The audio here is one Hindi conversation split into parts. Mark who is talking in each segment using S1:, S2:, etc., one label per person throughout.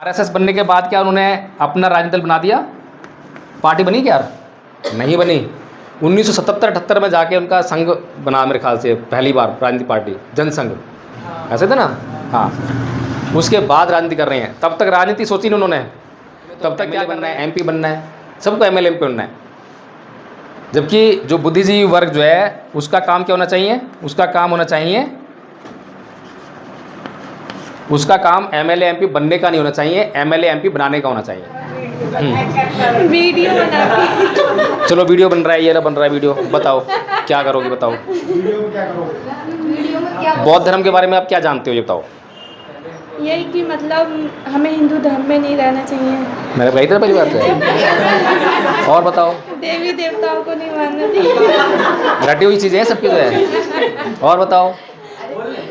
S1: आरएसएस बनने के बाद क्या उन्होंने अपना राजनीतिक दल बना दिया? पार्टी बनी क्या? नहीं बनी। 1977-78 में जाके उनका संघ बना, मेरे ख्याल से पहली बार राजनीतिक पार्टी जनसंघ, ऐसे थे ना। हाँ, उसके बाद राजनीति कर रहे हैं। तब तक राजनीति सोची नहीं उन्होंने। तब तक क्या बनना है? एमपी बनना है, सबको एमएलए एमपी बनना है। जबकि जो बुद्धिजीवी वर्ग जो है उसका काम क्या होना चाहिए? उसका काम होना चाहिए, उसका काम एमएलए एमपी बनने का नहीं होना चाहिए, एमएलए एमपी बनाने का होना चाहिए।
S2: वीडियो बना
S1: चलो वीडियो बन रहा है, ये ना बन रहा है वीडियो, बताओ क्या करोगे? बताओ
S3: वीडियो में क्या करोगे?
S2: वीडियो में क्या
S1: बौद्ध धर्म के बारे में आप क्या जानते हो, ये बताओ।
S2: यही कि मतलब हमें हिंदू धर्म में नहीं रहना चाहिए,
S1: मैंने कही था पहली बात है। और बताओ।
S2: देवी देवताओं को नहीं मानना चाहिए,
S1: रटी हुई चीज़ें हैं सबकी जो है। और बताओ।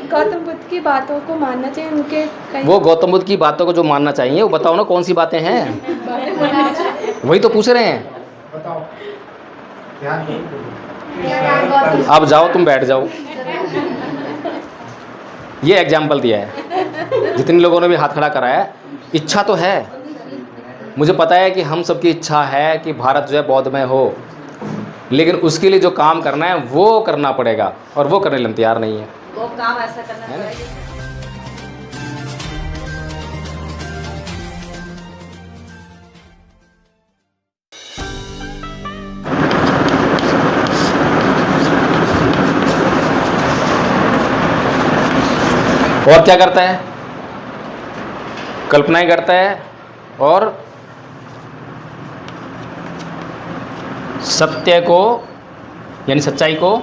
S2: गौतम बुद्ध की बातों को मानना चाहिए, उनके कहीं
S1: वो गौतम बुद्ध की बातों को जो मानना चाहिए वो बताओ ना, कौन सी बातें हैं? वही तो पूछ रहे हैं।
S3: बताओ। ध्यान
S1: अब जाओ, तुम बैठ जाओ। ये एग्जाम्पल दिया है। जितने लोगों ने भी हाथ खड़ा करा है, इच्छा तो है, मुझे पता है कि हम सबकी इच्छा है कि भारत जो है बौद्धमय हो, लेकिन उसके लिए जो काम करना है वो करना पड़ेगा, और वो करने के लिए हम तैयार नहीं है।
S4: वो काम ऐसा करना
S1: है ना?
S4: पड़ेगा।
S1: और क्या करता है? कल्पनाएं करता है और सत्य को यानी सच्चाई को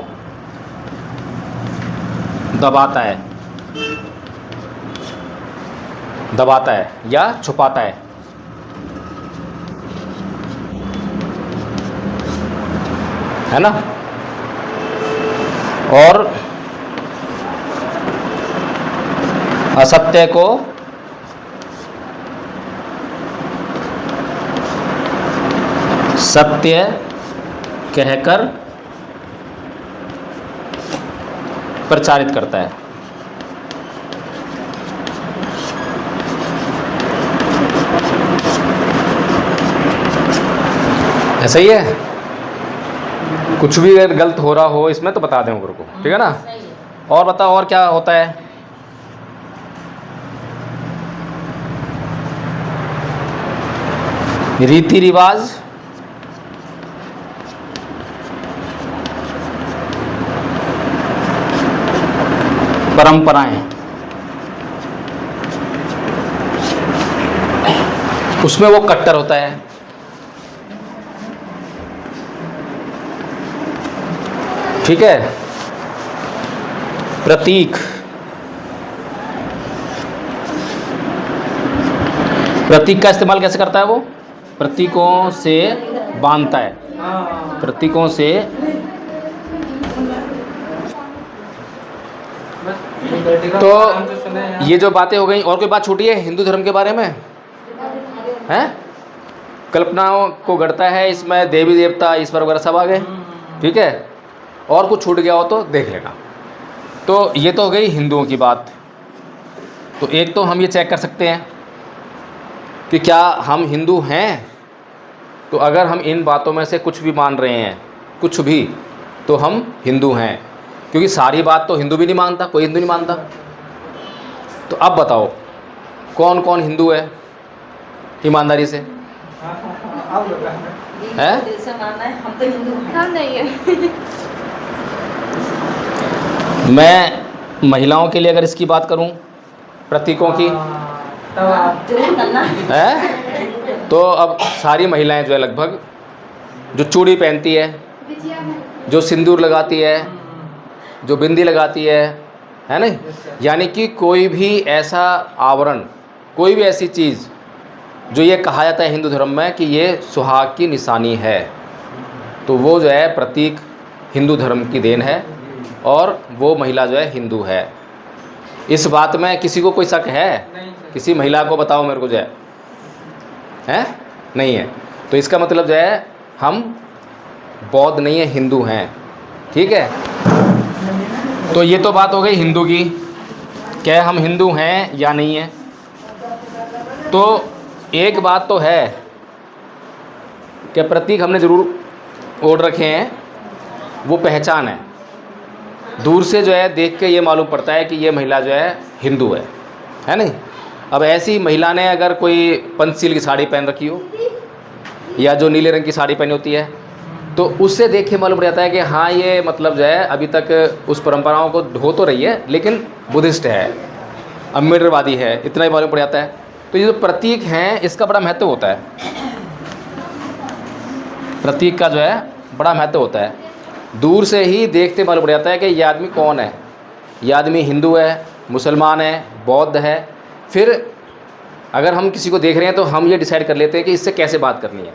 S1: दबाता है, दबाता है या छुपाता है ना? और असत्य को सत्य कहकर प्रचारित करता है। ऐसा ही है। कुछ भी अगर गलत हो रहा हो इसमें तो बता दें गुरु को, ठीक है ना? और बताओ, और क्या होता है? रीति रिवाज, परंपराएं, उसमें वो कट्टर होता है। ठीक है? प्रतीक, प्रतीक का इस्तेमाल कैसे करता है वो? प्रतीकों से बांधता है, प्रतीकों से। तो ये जो बातें हो गई, और कोई बात छूटी है हिंदू धर्म के बारे में? हैं? कल्पनाओं को गढ़ता है, इसमें देवी देवता ईश्वर वगैरह सब आ गए, ठीक है? और कुछ छूट गया हो तो देख लेना। तो ये तो हो गई हिंदुओं की बात। तो एक तो हम ये चेक कर सकते हैं कि क्या हम हिंदू हैं। तो अगर हम इन बातों में से कुछ भी मान रहे हैं, कुछ भी, तो हम हिंदू हैं, क्योंकि सारी बात तो हिंदू भी नहीं मानता, कोई हिंदू नहीं मानता। तो अब बताओ कौन कौन हिंदू है ईमानदारी से? है?
S4: दिल से मानना है, हम तो हिंदू हैं।
S2: हम नहीं है।
S1: मैं महिलाओं के लिए अगर इसकी बात करूं, प्रतीकों की,
S4: जरूर करना
S1: है? तो अब सारी महिलाएं जो है लगभग, जो चूड़ी पहनती है, जो सिंदूर लगाती है, जो बिंदी लगाती है ना? यानी कि कोई भी ऐसा आवरण, कोई भी ऐसी चीज़ जो ये कहा जाता है हिंदू धर्म में कि ये सुहाग की निशानी है, तो वो जो है प्रतीक हिंदू धर्म की देन है, और वो महिला जो है हिंदू है। इस बात में किसी को कोई शक है? किसी महिला को बताओ मेरे को जो है? नहीं है। तो इसका मतलब जो है हम बौद्ध नहीं है, हिंदू हैं, ठीक है? तो ये तो बात हो गई हिंदू की, क्या हम हिंदू हैं या नहीं हैं। तो एक बात तो है कि प्रतीक हमने ज़रूर ओढ़ रखे हैं, वो पहचान है। दूर से जो है देख के ये मालूम पड़ता है कि ये महिला जो है हिंदू है नहीं। अब ऐसी महिला ने अगर कोई पंचशील की साड़ी पहन रखी हो या जो नीले रंग की साड़ी पहनी होती है, तो उससे देख के मालूम पड़ जाता है कि हाँ ये मतलब जो है अभी तक उस परंपराओं को ढो तो रही है लेकिन बुद्धिस्ट है, अम्बेडकरवादी है, इतना ही मालूम पड़ जाता है। तो ये जो प्रतीक हैं इसका बड़ा महत्व होता है, प्रतीक का जो है बड़ा महत्व होता है। दूर से ही देखते मालूम पड़ जाता है कि ये आदमी कौन है, ये आदमी हिंदू है, मुसलमान है, बौद्ध है। फिर अगर हम किसी को देख रहे हैं तो हम ये डिसाइड कर लेते हैं कि इससे कैसे बात करनी है,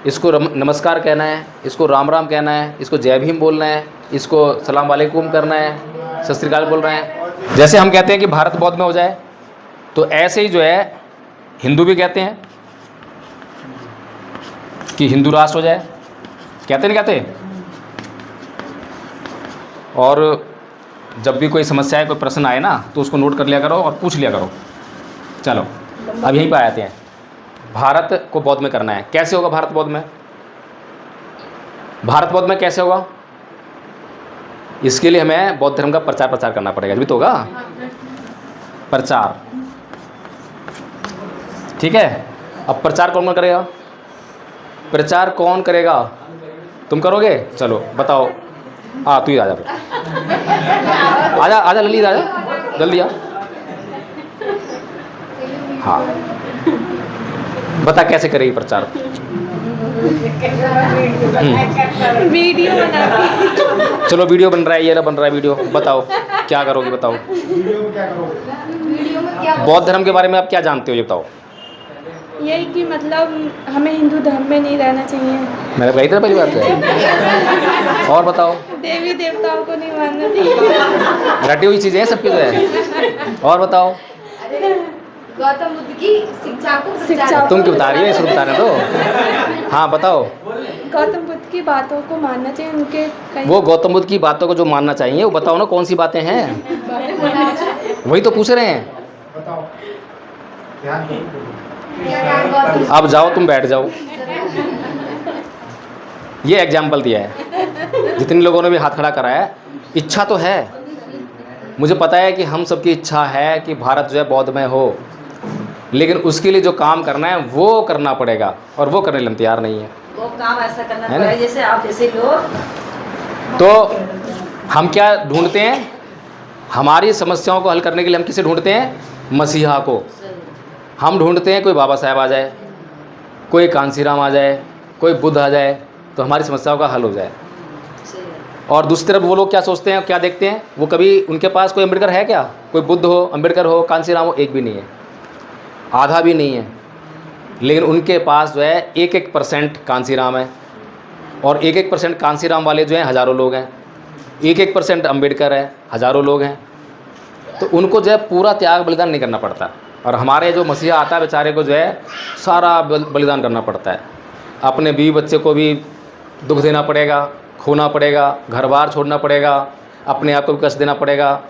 S1: इसको नमस्कार कहना है, इसको राम राम कहना है, इसको जय भीम बोलना है, इसको सलाम वालेकुम करना है, सत श्री अकाल बोल रहे हैं। जैसे हम कहते हैं कि भारत बौद्ध में हो जाए, तो ऐसे ही जो है हिंदू भी कहते हैं कि हिंदू राष्ट्र हो जाए, कहते नहीं कहते। और जब भी कोई समस्या है, कोई प्रश्न आए ना, तो उसको नोट कर लिया करो और पूछ लिया करो। चलो अब यहीं पर आते हैं, भारत को बौद्ध में करना है। कैसे होगा भारत बौद्ध में? भारत बौद्ध में कैसे होगा? इसके लिए हमें बौद्ध धर्म का प्रचार करना पड़ेगा, अभी तो होगा प्रचार, ठीक है। अब प्रचार कौन करेगा? प्रचार कौन करेगा? तुम करोगे? चलो बताओ। तू ही आजा, आजा ललित, आजा जल्दी आ। हाँ बता कैसे करेगी प्रचार?
S2: वीडियो बना के।
S1: चलो वीडियो बन रहा है, ये ना बन रहा है वीडियो, बताओ क्या करोगी, बताओ।
S3: वीडियो में क्या करोगे?
S1: बौद्ध धर्म के बारे में आप क्या जानते हो ये बताओ।
S2: यही कि मतलब हमें हिंदू धर्म में नहीं रहना चाहिए,
S1: मैंने कही था पहली बात है। और बताओ।
S2: देवी देवताओं को नहीं मानना चाहिए।
S1: रटी हुई चीज़ें हैं सबकी जो है। और बताओ।
S5: गौतम बुद्ध की शिक्षा
S1: तुम क्यों बता रही हो, इसको बताने दो। हाँ बताओ।
S2: गौतम बुद्ध की बातों को मानना चाहिए, उनके
S1: वो गौतम बुद्ध की बातों को जो मानना चाहिए वो बताओ ना, कौन सी बातें हैं, वही तो पूछ रहे हैं।
S3: बताओ, ध्यान करो।
S1: अब जाओ तुम बैठ जाओ। ये एग्जाम्पल दिया है, जितने लोगों ने भी हाथ खड़ा कराया है। इच्छा तो है, मुझे पता है कि हम सबकी इच्छा है कि भारत जो है बौद्ध में हो, लेकिन उसके लिए जो काम करना है वो करना पड़ेगा, और वो करने हम तैयार नहीं है।
S4: वो काम ऐसा करना
S1: है ना?
S4: पड़ेगा जैसे आप जैसे लोग।
S1: तो हम क्या ढूंढते हैं? हमारी समस्याओं को हल करने के लिए हम किसे ढूंढते हैं? मसीहा को। हम ढूंढते हैं कोई बाबा साहेब आ जाए, कोई कांसीराम आ जाए, कोई बुद्ध आ जाए, तो हमारी समस्याओं का हल हो जाए। और दूसरी तरफ वो लोग क्या सोचते हैं, क्या देखते हैं? वो कभी उनके पास कोई अम्बेडकर है क्या? कोई बुद्ध हो, अम्बेडकर हो, कांसीराम हो, एक भी नहीं है, आधा भी नहीं है। लेकिन उनके पास जो है 1% कांसीराम है, और 1% कांसीराम वाले जो हैं हज़ारों लोग हैं, 1% अम्बेडकर है, हज़ारों लोग हैं। तो उनको जो है पूरा त्याग बलिदान नहीं करना पड़ता। और हमारे जो मसीहा आता है बेचारे को जो है सारा बलिदान करना पड़ता है। अपने बीवी बच्चे को भी दुख देना पड़ेगा, खोना पड़ेगा, घर बार छोड़ना पड़ेगा, अपने आप को भी कष्ट देना पड़ेगा।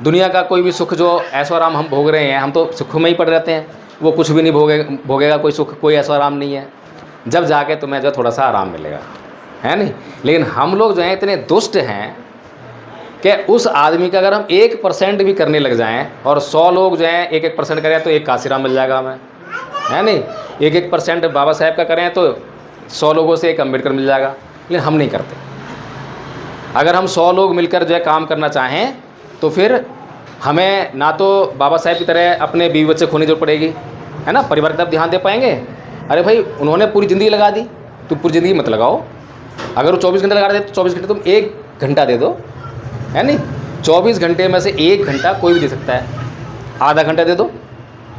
S1: दुनिया का कोई भी सुख जो ऐशो आराम हम भोग रहे हैं, हम तो सुख में ही पड़े रहते हैं, वो कुछ भी नहीं भोगेगा कोई सुख, कोई ऐशो आराम नहीं है। जब जाके तुम्हें जो थोड़ा सा आराम मिलेगा, है नहीं। लेकिन हम लोग जो हैं इतने दुष्ट हैं कि उस आदमी का अगर हम 1% भी करने लग जाएं, और 100 लोग जो हैं 1% करें तो एक कांसीराम मिल जाएगा हमें, है नहीं। 1% बाबा साहेब का करें तो 100 लोगों से एक अम्बेडकर मिल जाएगा। लेकिन हम नहीं करते। अगर हम 100 लोग मिलकर जो है काम करना चाहें तो फिर हमें ना तो बाबा साहेब की तरह अपने बीवी बच्चे खोने की जरूरत पड़ेगी, है ना, परिवार की तरफ ध्यान दे पाएंगे। अरे भाई उन्होंने पूरी ज़िंदगी लगा दी, तुम पूरी ज़िंदगी मत लगाओ। अगर वो 24 घंटे लगा रहे तो 24 घंटे तुम 1 घंटा दे दो, है नहीं। 24 घंटे में से 1 घंटा कोई भी दे सकता है, आधा घंटा दे दो,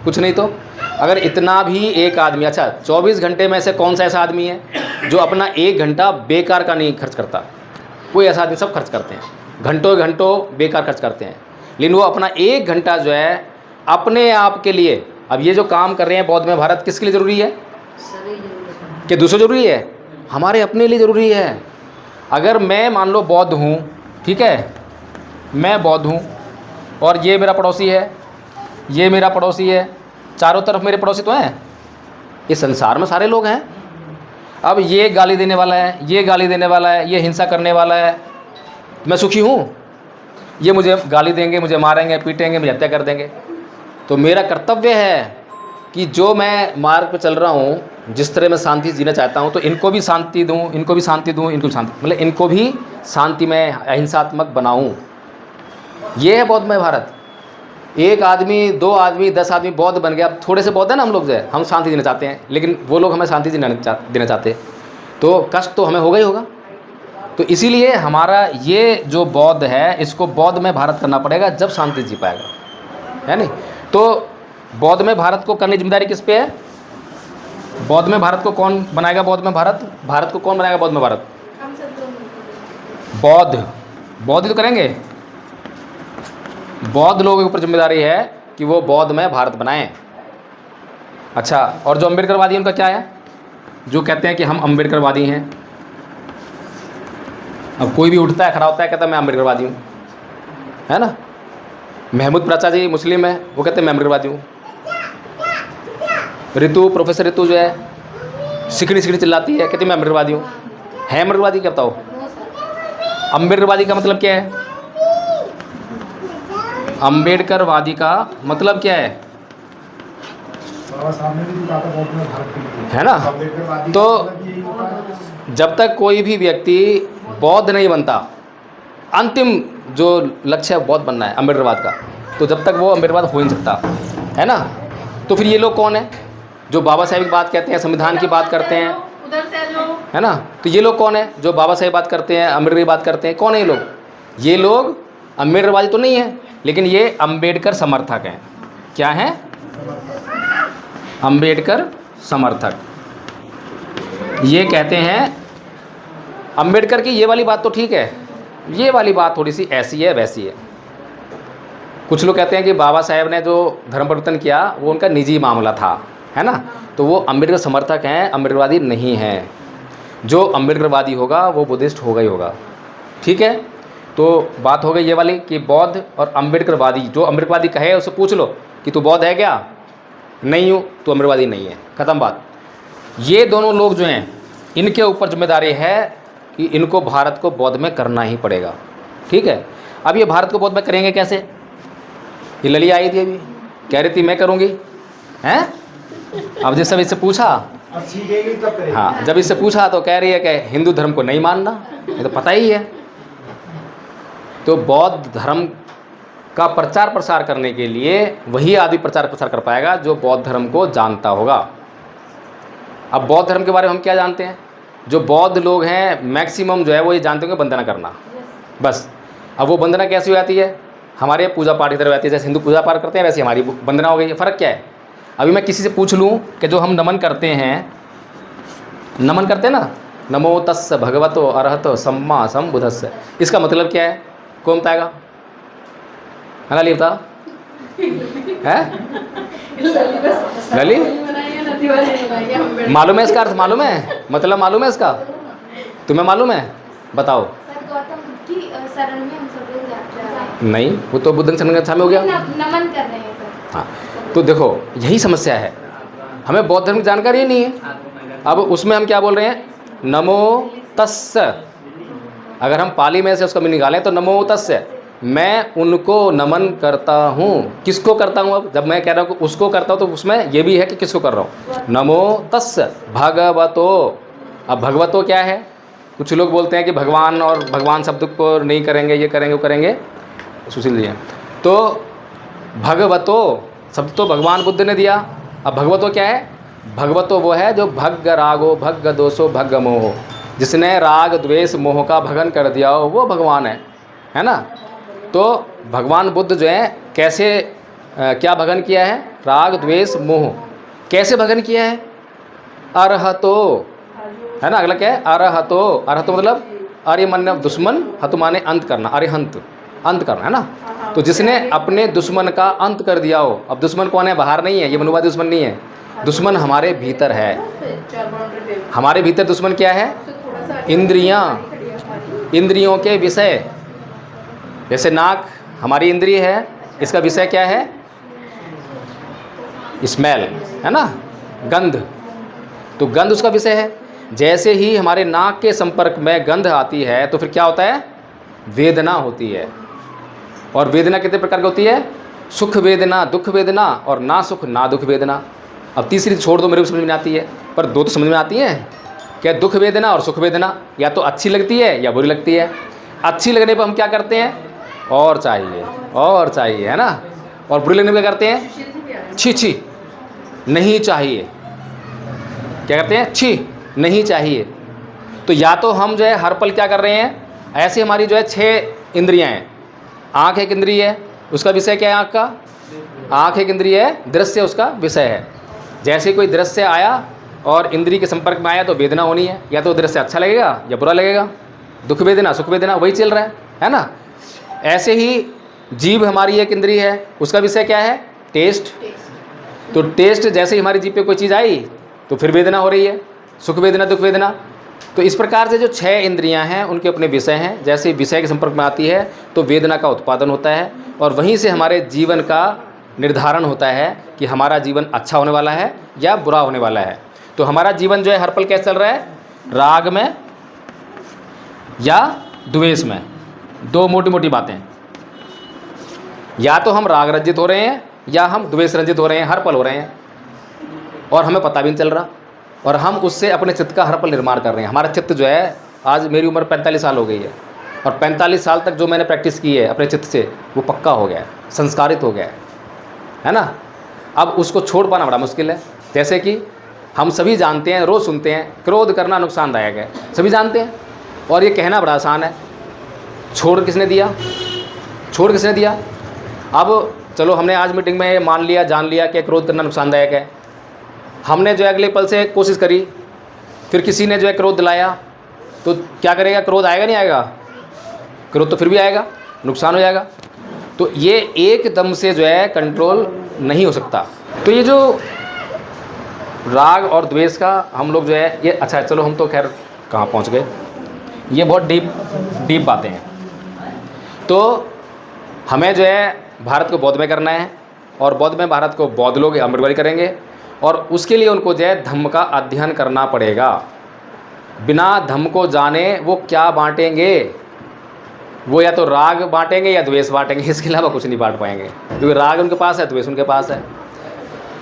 S1: कुछ नहीं तो। अगर इतना भी एक आदमी, अच्छा 24 घंटे में से कौन सा ऐसा आदमी है जो अपना 1 घंटा बेकार का नहीं खर्च करता? कोई ऐसा आदमी, सब खर्च करते हैं, घंटों घंटों बेकार खर्च करते हैं। लेकिन वो अपना 1 घंटा जो है अपने आप के लिए, अब ये जो काम कर रहे हैं बौद्ध में भारत, किसके लिए ज़रूरी है? कि दूसरे ज़रूरी है? हमारे अपने लिए ज़रूरी है। अगर मैं मान लो बौद्ध हूँ, ठीक है, मैं बौद्ध हूँ और ये मेरा पड़ोसी है, ये मेरा पड़ोसी है, चारों तरफ मेरे पड़ोसी तो हैं, इस संसार में सारे लोग हैं। अब ये गाली देने वाला है, ये गाली देने वाला है, ये हिंसा करने वाला है, मैं सुखी हूँ? ये मुझे गाली देंगे, मुझे मारेंगे, पीटेंगे, मुझे हत्या कर देंगे। तो मेरा कर्तव्य है कि जो मैं मार्ग पर चल रहा हूँ, जिस तरह मैं शांति जीना चाहता हूँ, तो इनको भी शांति दूँ, इनको भी शांति दूँ, इनको भी शांति, मतलब इनको भी शांति में अहिंसात्मक बनाऊँ। ये है बौद्धमय भारत। एक आदमी, 2 आदमी, 10 आदमी बौद्ध बन गया। अब थोड़े से बौद्ध है ना हम लोग, जो है हम शांति देना चाहते हैं, लेकिन वो लोग हमें शांति देना चाहते हैं, तो कष्ट तो हमें होगा ही होगा। तो इसीलिए हमारा ये जो बौद्ध है, इसको बौद्धमय भारत करना पड़ेगा, जब शांति जी पाएगा, है नहीं? तो बौद्धमय भारत को करने की जिम्मेदारी किस पे है? बौद्धमय भारत को कौन बनाएगा? बौद्धमय भारत, भारत को कौन बनाएगा? बौद्धमय भारत
S2: हम सब दोनों।
S1: बौद्ध ही तो करेंगे। बौद्ध लोगों के ऊपर जिम्मेदारी है कि वो बौद्धमय भारत बनाएं। अच्छा, और जो अम्बेडकरवादी उनका क्या है? जो कहते हैं कि हम अम्बेडकरवादी हैं। अब कोई भी उठता है, खड़ा होता है, कहता है मैं अम्बेडकरवादी हूँ, है ना? महमूद प्राचा जी मुस्लिम है, वो कहते हैं मैं अम्बेडकरवादी हूँ। ऋतु, प्रोफेसर ऋतु जो है, सिकड़ी चिल्लाती है, कहती मैं अम्बेडकरवादी हूँ। है अम्बेडकरवादी? क्या बताओ? अम्बेडकरवादी का मतलब क्या है? अम्बेडकरवादी का मतलब क्या है?
S3: बाबा साहब ने भी कहा था बौद्धमय भारत के लिए,
S1: है ना?
S3: अम्बेडकरवादी
S1: तो
S3: का मतलब यही होता है।
S1: जब तक कोई भी व्यक्ति बौद्ध नहीं बनता, अंतिम जो लक्ष्य है बौद्ध बनना है अम्बेडकरवाद का, तो जब तक वो अम्बेडकरवाद हो ही नहीं सकता, है ना? तो फिर ये लोग कौन है जो बाबा साहेब की बात कहते हैं, संविधान की बात करते हैं, है ना? तो ये लोग कौन है जो बाबा साहेब बात करते हैं, अम्बेडकर की बात करते हैं? कौन है ये लोग? ये लोग अम्बेडकरवादी तो नहीं है, लेकिन ये अम्बेडकर समर्थक हैं। क्या हैं? अम्बेडकर समर्थक। ये कहते हैं अम्बेडकर की ये वाली बात तो ठीक है, ये वाली बात थोड़ी सी ऐसी है वैसी है। कुछ लोग कहते हैं कि बाबा साहेब ने जो धर्म परिवर्तन किया वो उनका निजी मामला था, है ना? तो वो अम्बेडकर समर्थक हैं, अम्बेडकरवादी नहीं हैं। जो अम्बेडकरवादी होगा वो बुद्धिस्ट होगा ही होगा। ठीक है, तो बात हो गई ये वाली कि बौद्ध और अम्बेडकरवादी। जो अम्बेडकरवादी कहे उससे पूछ लो कि तू बौद्ध है क्या? नहीं हूँ, तो अम्बेडकरवादी नहीं है, ख़त्म बात। ये दोनों लोग जो हैं, इनके ऊपर जिम्मेदारी है कि इनको भारत को बौद्ध में करना ही पड़ेगा। ठीक है, अब ये भारत को बौद्ध में करेंगे कैसे? ये लली आई थी अभी, कह रही थी मैं करूँगी, हैं? अब जैसे इससे पूछा,
S3: अब सीखेगी तब करेगी।
S1: हाँ, जब इससे पूछा तो कह रही है कि हिंदू धर्म को नहीं मानना, ये तो पता ही है। तो बौद्ध धर्म का प्रचार प्रसार करने के लिए वही आदमी प्रचार प्रसार कर पाएगा जो बौद्ध धर्म को जानता होगा। अब बौद्ध धर्म के बारे में हम क्या जानते हैं? जो बौद्ध लोग हैं मैक्सिमम जो है वो ये जानते होंगे वंदना करना, बस। अब वो वंदना कैसी हो जाती है? हमारे पूजा पाठ की तरह रहती है, जैसे हिंदू पूजा पाठ करते हैं वैसे हमारी वंदना हो गई। फ़र्क क्या है? अभी मैं किसी से पूछ लूँ कि जो हम नमन करते हैं, नमन करते हैं ना, नमो तस्स भगवतो अरहतो सम्मा सम्बुद्धस्स, इसका मतलब क्या है? कौन बताएगा? है लली, बता। है लली, मालूम है इसका अर्थ? मालूम है मतलब? मालूम है इसका? तुम्हें मालूम है? बताओ।
S5: सर गौतम बुद्ध की शरण में हम सब लोग यात्रा कर रहे हैं।
S1: नहीं, वो तो बुद्धन शरण में हो गया।
S5: नमन कर रहे हैं सर।
S1: हाँ, तो देखो यही समस्या है, हमें बौद्ध धर्म की जानकारी ही नहीं है। अब उसमें हम क्या बोल रहे हैं? नमो तस्स। अगर हम पाली में से उसका भी निकालें तो नमो तस्स, मैं उनको नमन करता हूँ। किसको करता हूँ? अब जब मैं कह रहा हूँ कि उसको करता हूँ तो उसमें ये भी है कि किसको कर रहा हूँ? नमो तस्स भगवतो। अब भगवतो क्या है? कुछ लोग बोलते हैं कि भगवान, और भगवान शब्द को नहीं करेंगे, ये करेंगे वो करेंगे, सुशील जी। तो भगवतो शब्द तो भगवान बुद्ध ने दिया। अब भगवतो क्या है? भगवतो वो है जो भग्ग रागो भग्ग दोषो भग्ग मोह, जिसने राग द्वेष मोह का भगन कर दिया हो वो भगवान है ना? तो भगवान बुद्ध जो है कैसे क्या भगन किया है? राग द्वेष मोह कैसे भगन किया है? अरहतो, है ना? अगला क्या है? अरहतो। अरहतो मतलब आर्य माने दुश्मन, हतु माने अंत करना, अरिहंत, अंत करना, है ना? तो जिसने अपने दुश्मन का अंत कर दिया हो। अब दुश्मन कौन है? बाहर नहीं है, ये मनुवादी दुश्मन नहीं है, दुश्मन हमारे भीतर है। हमारे भीतर दुश्मन क्या है? इंद्रियां, इंद्रियों के विषय। जैसे नाक हमारी इंद्रिय है, इसका विषय क्या है? स्मेल, है ना, गंध। तो गंध उसका विषय है। जैसे ही हमारे नाक के संपर्क में गंध आती है तो फिर क्या होता है, वेदना होती है। और वेदना कितने प्रकार की होती है, सुख वेदना, दुख वेदना और ना सुख ना दुख वेदना। अब तीसरी छोड़ दो, मेरे को समझ में नहीं आती है, पर दो तो समझ में आती है। क्या, दुख वेदना और सुख वेदना या तो अच्छी लगती है या बुरी लगती है। अच्छी लगने पर हम क्या करते हैं, और चाहिए और चाहिए, है ना। और बुरी लगने पर क्या करते हैं, छी छी नहीं चाहिए। क्या करते हैं, छी नहीं चाहिए। तो या तो हम जो है हर पल क्या कर रहे हैं, ऐसे हमारी जो है 6 इंद्रियां हैं। आँख एक इंद्रिय है, उसका विषय क्या है, आँख का, आँख एक इंद्रिय है, दृश्य उसका विषय है। जैसे कोई दृश्य आया और इंद्रिय के संपर्क में आया तो वेदना होनी है, या तो दृश्य अच्छा लगेगा या बुरा लगेगा, दुख वेदना सुख वेदना वही चल रहा है ना। ऐसे ही जीभ हमारी एक इंद्रिय है, उसका विषय क्या है, टेस्ट। तो टेस्ट, जैसे ही हमारी जीभ पे कोई चीज़ आई तो फिर वेदना हो रही है, सुख वेदना दुख वेदना। तो इस प्रकार से जो 6 इंद्रियां हैं उनके अपने विषय हैं। जैसे विषय के संपर्क में आती है तो वेदना का उत्पादन होता है, और वहीं से हमारे जीवन का निर्धारण होता है कि हमारा जीवन अच्छा होने वाला है या बुरा होने वाला है। तो हमारा जीवन जो है हर पल कैसे चल रहा है, राग में या द्वेष में। दो मोटी मोटी बातें, या तो हम राग रंजित हो रहे हैं या हम द्वेष रंजित हो रहे हैं, हर पल हो रहे हैं और हमें पता भी नहीं चल रहा। और हम उससे अपने चित्त का हर पल निर्माण कर रहे हैं। हमारा चित्त जो है, आज मेरी उम्र 45 साल हो गई है, और 45 साल तक जो मैंने प्रैक्टिस की है अपने चित्त से, वो पक्का हो गया है, संस्कारित हो गया है ना। अब उसको छोड़ पाना बड़ा मुश्किल है। जैसे कि हम सभी जानते हैं, रोज़ सुनते हैं, क्रोध करना नुकसानदायक है, सभी जानते हैं, और ये कहना बड़ा आसान है। छोड़ किसने दिया, छोड़ किसने दिया। अब चलो, हमने आज मीटिंग में मान लिया, जान लिया कि क्रोध करना नुकसानदायक है। हमने जो है अगले पल से कोशिश करी, फिर किसी ने जो है क्रोध दिलाया, तो क्या करेगा, क्रोध आएगा नहीं आएगा, क्रोध तो फिर भी आएगा, नुकसान हो जाएगा। तो ये एकदम से जो है कंट्रोल नहीं हो सकता। तो ये जो राग और द्वेष का हम लोग जो है ये, अच्छा चलो हम तो खैर कहाँ पहुँच गए, ये बहुत डीप बातें हैं। तो हमें जो है भारत को बौद्धमय करना है, और बौद्ध में भारत को बौद्ध लोग अमृतवादी करेंगे, और उसके लिए उनको जो है धम्म का अध्ययन करना पड़ेगा। बिना धम्म को जाने वो क्या बांटेंगे, वो या तो राग बांटेंगे या द्वेष बांटेंगे, इसके अलावा कुछ नहीं बांट पाएंगे। क्योंकि राग उनके पास है, द्वेष उनके पास है।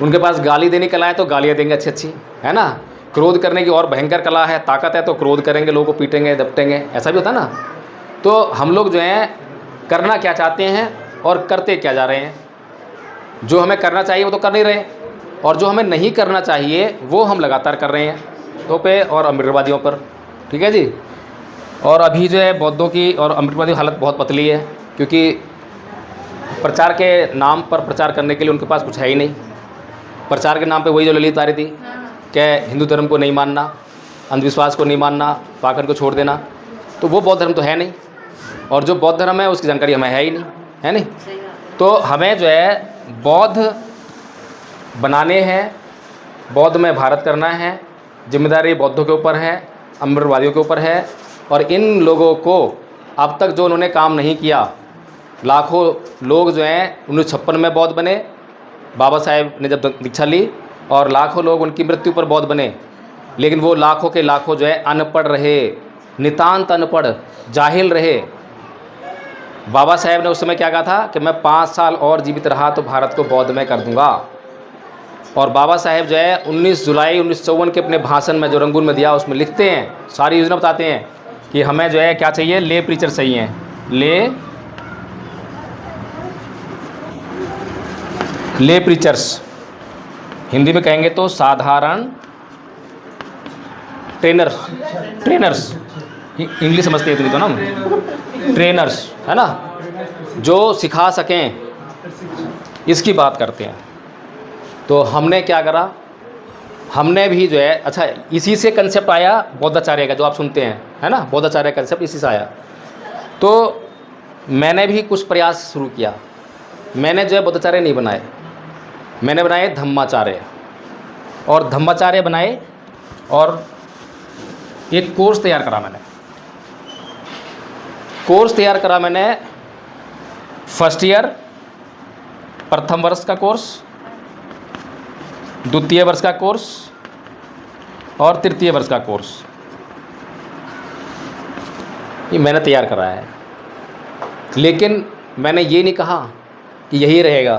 S1: उनके पास गाली देने की कला है तो गालियाँ देंगे अच्छी अच्छी, है ना। क्रोध करने की और भयंकर कला है, ताकत है, तो क्रोध करेंगे, लोगों को पीटेंगे, दपटेंगे, ऐसा भी होता है ना। तो हम लोग जो हैं करना क्या चाहते हैं और करते क्या जा रहे हैं। जो हमें करना चाहिए वो तो कर नहीं रहे, और जो हमें नहीं करना चाहिए वो हम लगातार कर रहे हैं तो पे और अमृतवादियों पर। ठीक है जी। और अभी जो है बौद्धों की और अमृतवादियों की हालत बहुत पतली है, क्योंकि प्रचार के नाम पर प्रचार करने के लिए उनके पास कुछ है ही नहीं। प्रचार के नाम पे वही जो ललित आ रही थी कि हिंदू धर्म को नहीं मानना, अंधविश्वास को नहीं मानना, पाखंड को छोड़ देना, तो वो बौद्ध धर्म तो है नहीं, और जो बौद्ध धर्म है उसकी जानकारी हमें है ही नहीं, है नहीं। तो हमें जो है बौद्ध बनाने हैं, बौद्ध में भारत करना है। जिम्मेदारी बौद्धों के ऊपर है, अमृतवादियों के ऊपर है। और इन लोगों को अब तक जो उन्होंने काम नहीं किया, लाखों लोग जो हैं 1956 में बौद्ध बने, बाबा साहेब ने जब दीक्षा ली, और लाखों लोग उनकी मृत्यु पर बौद्ध बने, लेकिन वो लाखों के लाखों जो है अनपढ़ रहे, नितांत अनपढ़, जाहिल रहे। बाबा साहेब ने उस समय क्या कहा था कि मैं 5 साल और जीवित रहा तो भारत को बौद्ध में कर दूंगा। और बाबा साहेब जो है 19 जुलाई 1954 के अपने भाषण में जो रंगून में दिया, उसमें लिखते हैं, सारी योजना बताते हैं कि हमें जो है क्या चाहिए, ले प्रीचर चाहिए, ले प्रीचर्स, हिंदी में कहेंगे तो साधारण ट्रेनर्स, इंग्लिश समझते हैं तो ना, ट्रेनर्स, है ना, जो सिखा सकें, इसकी बात करते हैं। तो हमने क्या करा, हमने भी जो है, अच्छा इसी से कंसेप्ट आया बौद्धाचार्य का, जो आप सुनते हैं, है ना, बौद्धाचार्य का कंसेप्ट इसी से आया। तो मैंने भी कुछ प्रयास शुरू किया। मैंने जो है बौद्धाचार्य नहीं बनाए, मैंने बनाए धम्माचार्य, और धम्माचार्य बनाए, और एक कोर्स तैयार करा मैंने, फर्स्ट ईयर प्रथम वर्ष का कोर्स, द्वितीय वर्ष का कोर्स और तृतीय वर्ष का कोर्स, ये मैंने तैयार कराया है। लेकिन मैंने ये नहीं कहा कि यही रहेगा।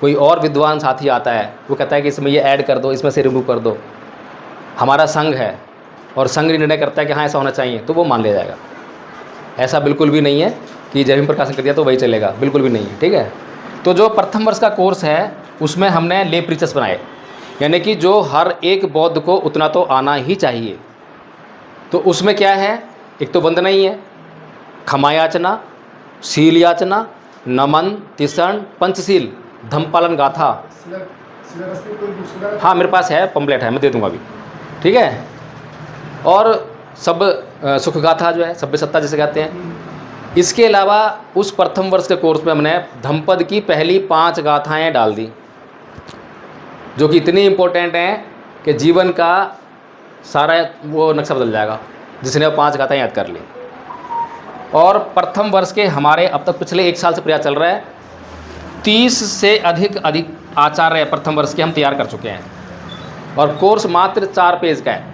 S1: कोई और विद्वान साथी आता है, वो कहता है कि इसमें ये ऐड कर दो, इसमें से रिमूव कर दो। हमारा संघ है और संघ निर्णय करता है कि हाँ ऐसा होना चाहिए, तो वो मान लिया जाएगा। ऐसा बिल्कुल भी नहीं है कि जय भीम प्रकाशन कर दिया तो वही चलेगा, बिल्कुल भी नहीं है, ठीक है। तो जो प्रथम वर्ष का कोर्स है उसमें हमने ले प्रीचस बनाए, यानी कि जो हर एक बौद्ध को उतना तो आना ही चाहिए। तो उसमें क्या है, एक तो वंदना ही है, क्षमायाचना, शील याचना, नमन, तिसरण, पंचशील, धम्मपालन गाथा।
S3: सिलेबस में कोई दूसरा
S1: हाँ मेरे पास है, पम्पलेट है, मैं दे दूंगा अभी, ठीक है। और सब सुख गाथा जो है, सभ्य सत्ता जिसे कहते हैं। इसके अलावा उस प्रथम वर्ष के कोर्स में हमने धम्मपद की पहली 5 गाथाएं डाल दी, जो कि इतनी इम्पोर्टेंट हैं कि जीवन का सारा वो नक्शा बदल जाएगा जिसने वो 5 गाथाएं याद कर ली। और प्रथम वर्ष के हमारे अब तक पिछले 1 साल से प्रयास चल रहा है, 30 से अधिक आचार्य प्रथम वर्ष के हम तैयार कर चुके हैं। और कोर्स मात्र 4 पेज का है।